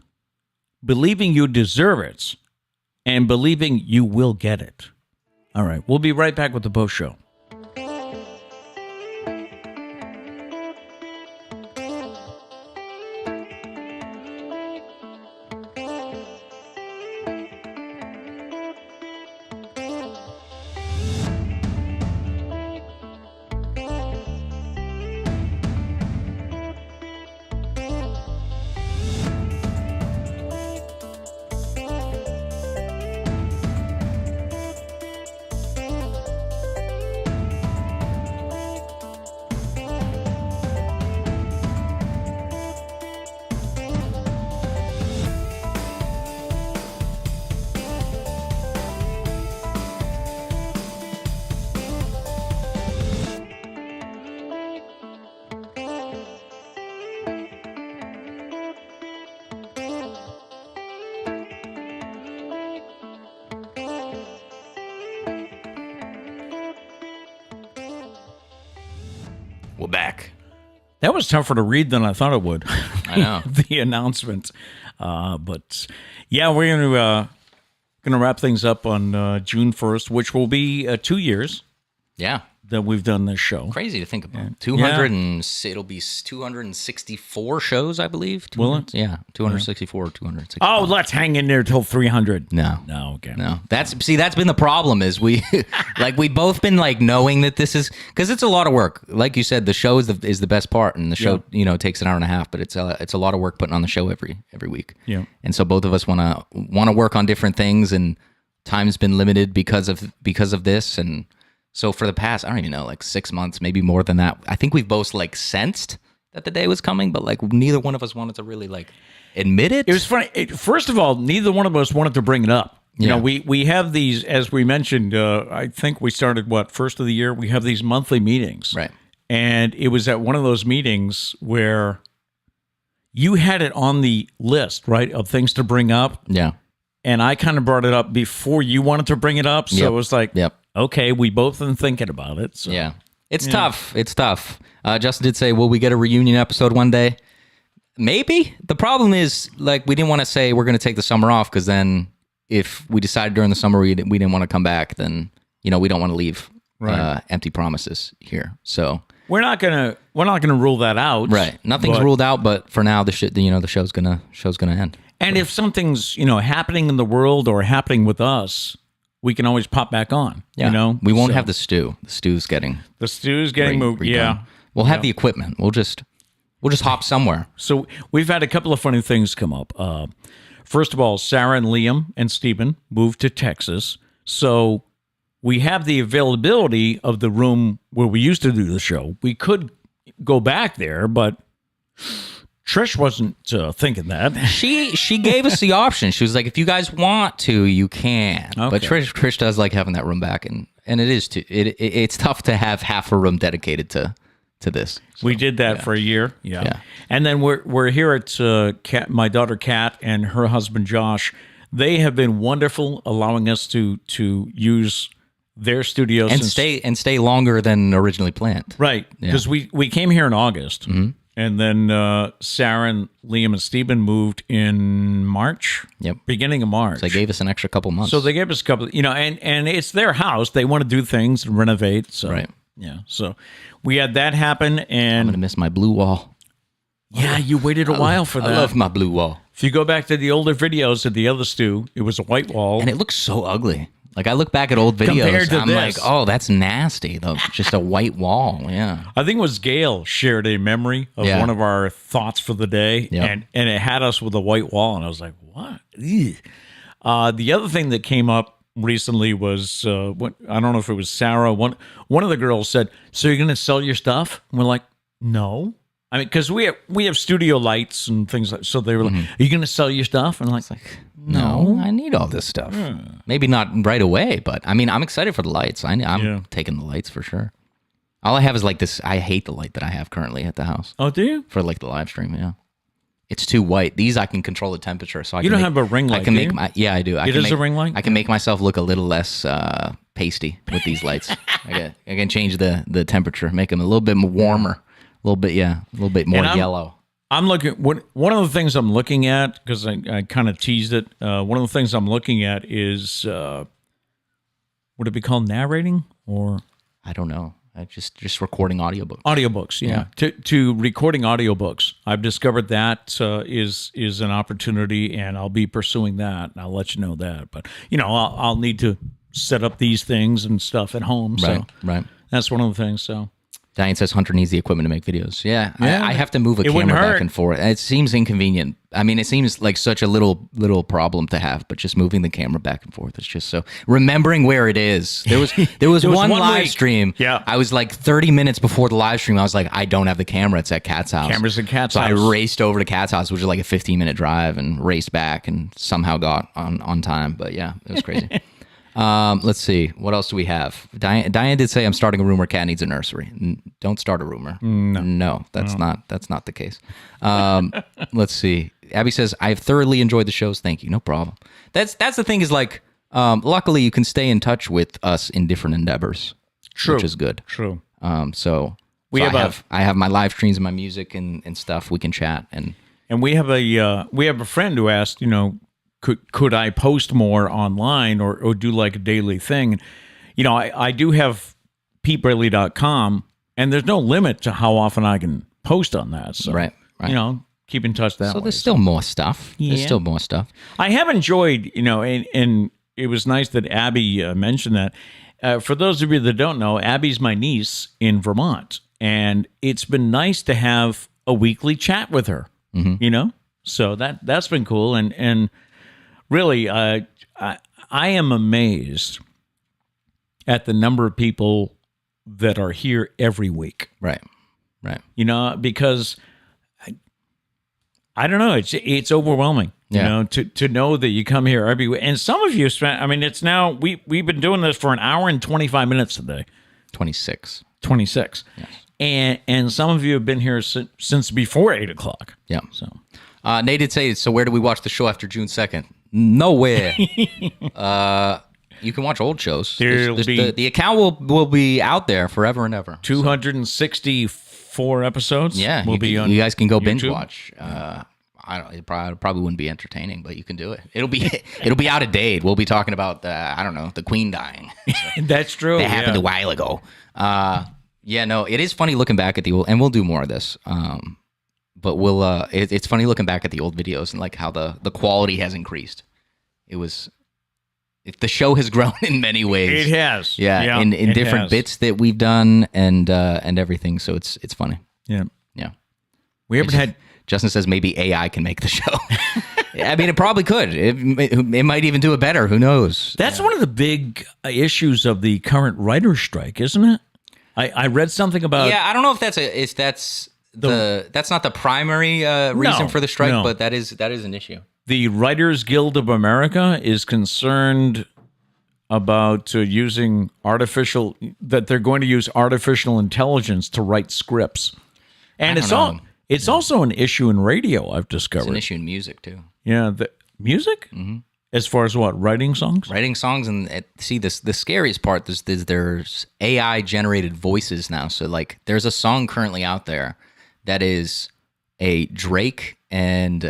believing you deserve it, and believing you will get it. All right, we'll be right back with the post show. We're back. That was tougher to read than I thought it would. I know. The announcement. But yeah, we're going to wrap things up on June 1st, which will be 2 years Yeah. that we've done this show. Crazy to think about. 200 and it'll be 264 shows, I believe. Will it? Yeah, 264 or 265. Oh, let's hang in there till 300. No. Okay. No. That's been the problem is we we both been like knowing that this is because it's a lot of work. Like you said, the show is the best part, and the show takes an hour and a half, but it's a lot of work putting on the show every week. Yeah. And so both of us want to work on different things, and time's been limited because of this. And so for the past, I don't even know, like 6 months, maybe more than that, I think we've both like sensed that the day was coming, but like neither one of us wanted to really like admit it. It was funny. First of all, neither one of us wanted to bring it up. You know, we have these, as we mentioned, I think we started, first of the year? We have these monthly meetings. Right. And it was at one of those meetings where you had it on the list, right, of things to bring up. Yeah. And I kind of brought it up before you wanted to bring it up. So it was like, okay, we both been thinking about it. So. Yeah. It's tough. It's tough. Justin did say, will we get a reunion episode one day? Maybe. The problem is, like, we didn't want to say we're going to take the summer off because then if we decided during the summer we didn't want to come back, then, we don't want to leave empty promises here. So we're not gonna rule that out. Right. Nothing's ruled out, but for now the show's gonna end. And if something's, happening in the world or happening with us, we can always pop back on. Yeah. We won't have the stew. The stew's getting moved. Yeah. We'll have the equipment. We'll just hop somewhere. So we've had a couple of funny things come up. First of all, Sarah and Liam and Stephen moved to Texas. So we have the availability of the room where we used to do the show. We could go back there, but Trish wasn't thinking that. She gave us the option. She was like, if you guys want to, you can. Okay. But Trish does like having that room back, and it is it's tough to have half a room dedicated to this. So, we did that for a year. Yeah. And then we're here at my daughter Kat and her husband Josh. They have been wonderful, allowing us to use their studio and stay longer than originally planned. Right, because we came here in August. Mm-hmm. And then Sarah and Liam and Stephen moved in March. Yep. Beginning of March. So they gave us an extra couple months. So they gave us a couple, and it's their house. They want to do things and renovate. So, right. Yeah. So we had that happen. And I'm going to miss my blue wall. Yeah, you waited a while for that. I love my blue wall. If you go back to the older videos of the other stew, it was a white wall. And it looks so ugly. Like, I look back at old videos, I'm like, oh, that's nasty, though. Just a white wall, yeah. I think it was Gail shared a memory of one of our thoughts for the day, and it had us with a white wall, and I was like, what? The other thing that came up recently was, I don't know if it was Sarah, one of the girls said, so you're going to sell your stuff? And we're like, no. I mean, because we have studio lights and things like. So they were like, "Are you going to sell your stuff?" And I'm like, "No, I need all this stuff. Maybe not right away, but I mean, I'm excited for the lights. I'm taking the lights for sure. All I have is like this. I hate the light that I have currently at the house. Oh, do you? For like the live stream, yeah. It's too white. These I can control the temperature, so I you don't have a ring light. I can make my I do. It is a ring light. I can make myself look a little less pasty with these lights. I can change the temperature, make them a little bit warmer. A little bit more yellow. I'm looking. One of the things I'm looking at, because I kind of teased it. One of the things I'm looking at is would it be called narrating, or I don't know. Just recording audiobooks. Audiobooks, yeah. To recording audiobooks. I've discovered that is an opportunity, and I'll be pursuing that. And I'll let you know that. But I'll need to set up these things and stuff at home. Right. That's one of the things. So. Diane says Hunter needs the equipment to make videos. Yeah. I have to move a camera back and forth. It seems inconvenient. I mean, it seems like such a little problem to have, but just moving the camera back and forth is just so. Remembering where it is. There was one live stream. Yeah. I was like 30 minutes before the live stream. I was like, I don't have the camera. It's at Kat's house. Camera's at Kat's house. So I raced over to Kat's house, which is like a 15-minute drive, and raced back and somehow got on time. But yeah, it was crazy. Let's see. What else do we have? Diane did say I'm starting a rumor Kat needs a nursery. Don't start a rumor. No, that's not the case. Let's see. Abby says I've thoroughly enjoyed the shows. Thank you. No problem. That's the thing is like, luckily you can stay in touch with us in different endeavors. True. Which is good. True. So I have my live streams and my music and stuff. We can chat and we have a friend who asked, could I post more online or do like a daily thing? I do have PeteBraley.com, and there's no limit to how often I can post on that. So, right. Keep in touch that way. So there's still more stuff. Yeah. There's still more stuff. I have enjoyed, and it was nice that Abby mentioned that. For those of you that don't know, Abby's my niece in Vermont, and it's been nice to have a weekly chat with her. So that's been cool, and really, I am amazed at the number of people that are here every week. Right. Because I don't know, it's overwhelming. To know that you come here every week, and some of you spent. I mean, it's now we've been doing this for an hour and 25 minutes today. 26. Yes. And some of you have been here since before 8 o'clock. Yeah. So Nate did say, so where do we watch the show after June 2nd? Nowhere. You can watch old shows. The account will be out there forever and ever. 264 episodes. Yeah, will be on. You guys can go binge YouTube. watch. I don't. It probably wouldn't be entertaining, but you can do it. It'll be out of date. We'll be talking about the Queen dying. That's true. That happened a while ago. It is funny looking back at the old, and we'll do more of this. But it's funny looking back at the old videos and like how the quality has increased. The show has grown in many ways. It has. Yeah, in different bits that we've done and everything. So it's funny. Yeah. We haven't had. Justin says maybe AI can make the show. I mean, it probably could. It might even do it better. Who knows? That's one of the big issues of the current writer's strike, isn't it? I read something about. Yeah, I don't know if that's not the primary reason for the strike, but that is an issue. The Writers Guild of America is concerned about using that they're going to use artificial intelligence to write scripts, and it's also an issue in radio. I've discovered it's an issue in music too. Yeah, the music. Mm-hmm. As far as what, writing songs? Writing songs, and the scariest part is there's AI generated voices now. So like, there's a song currently out there that is a Drake and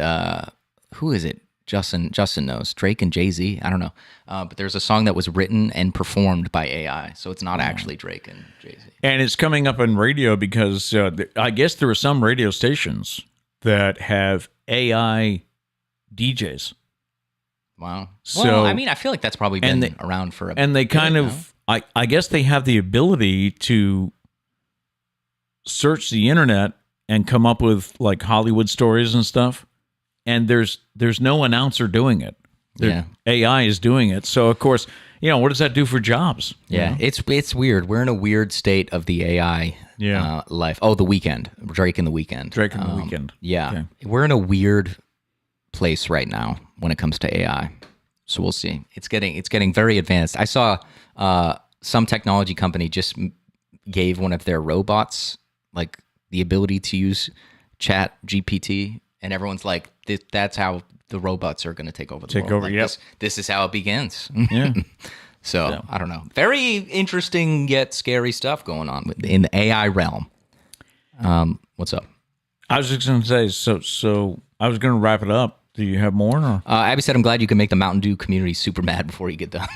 who is it? Justin knows. Drake and Jay-Z. I don't know. But there's a song that was written and performed by AI, so it's not actually Drake and Jay-Z. And it's coming up on radio because I guess there are some radio stations that have AI DJs. Wow. So I mean, I feel like that's probably been around for a bit. And they kind of, I guess they have the ability to search the internet and come up with like Hollywood stories and stuff. And there's no announcer doing it. AI is doing it. So of course, what does that do for jobs? Yeah, it's weird. We're in a weird state of the AI life. Oh, The Weeknd, Drake and The Weeknd. Drake and The Weeknd. Yeah, okay. We're in a weird place right now when it comes to AI. So we'll see. It's getting very advanced. I saw some technology company just gave one of their robots like the ability to use Chat GPT, and everyone's like, that's how the robots are going to take over the world. Like, yep. This is how it begins. Yeah. So I don't know. Very interesting yet scary stuff going on in the AI realm. What's up? I was just going to say, so I was going to wrap it up. Do you have more? Or? Abby said, I'm glad you can make the Mountain Dew community super mad before you get done.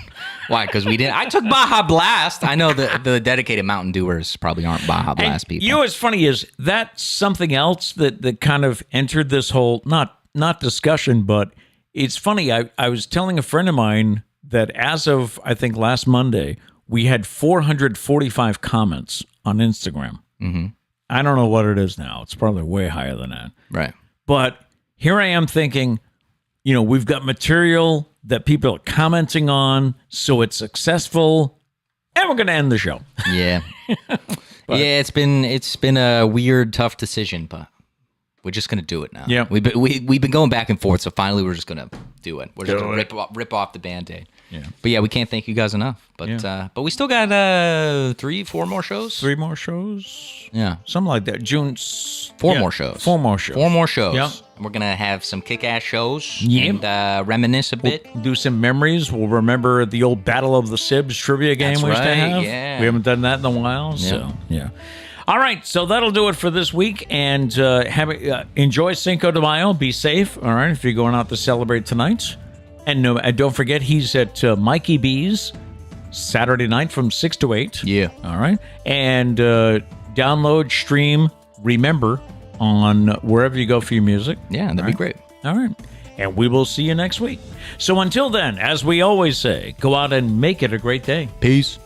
Why? Because we didn't. I took Baja Blast. I know the dedicated Mountain Dewers probably aren't Baja Blast people. You know what's funny is that's something else that kind of entered this whole, not discussion, but it's funny. I was telling a friend of mine that as of, I think, last Monday, we had 445 comments on Instagram. Mm-hmm. I don't know what it is now. It's probably way higher than that. Right. But here I am thinking, we've got material that people are commenting on, so it's successful, and we're going to end the show. Yeah. It's been a weird, tough decision, but we're just going to do it now. Yeah. We've been going back and forth, so finally we're just going to do it. We're just going to rip off the Band-Aid. Yeah. But yeah, we can't thank you guys enough. But but we still got 3-4 more shows. 3 more shows? Yeah. Something like that. Four more shows. 4 more shows. Yeah. We're going to have some kick-ass shows and reminisce a bit. We'll do some memories. We'll remember the old Battle of the Sibs trivia game we used to have. Yeah. We haven't done that in a while. Yeah. So, yeah. All right, so that'll do it for this week. And enjoy Cinco de Mayo. Be safe, all right, if you're going out to celebrate tonight. And don't forget, he's at Mikey B's Saturday night from 6 to 8. Yeah. All right. And download, stream, remember on wherever you go for your music. Yeah, that'd be great. All right. And we will see you next week. So until then, as we always say, go out and make it a great day. Peace.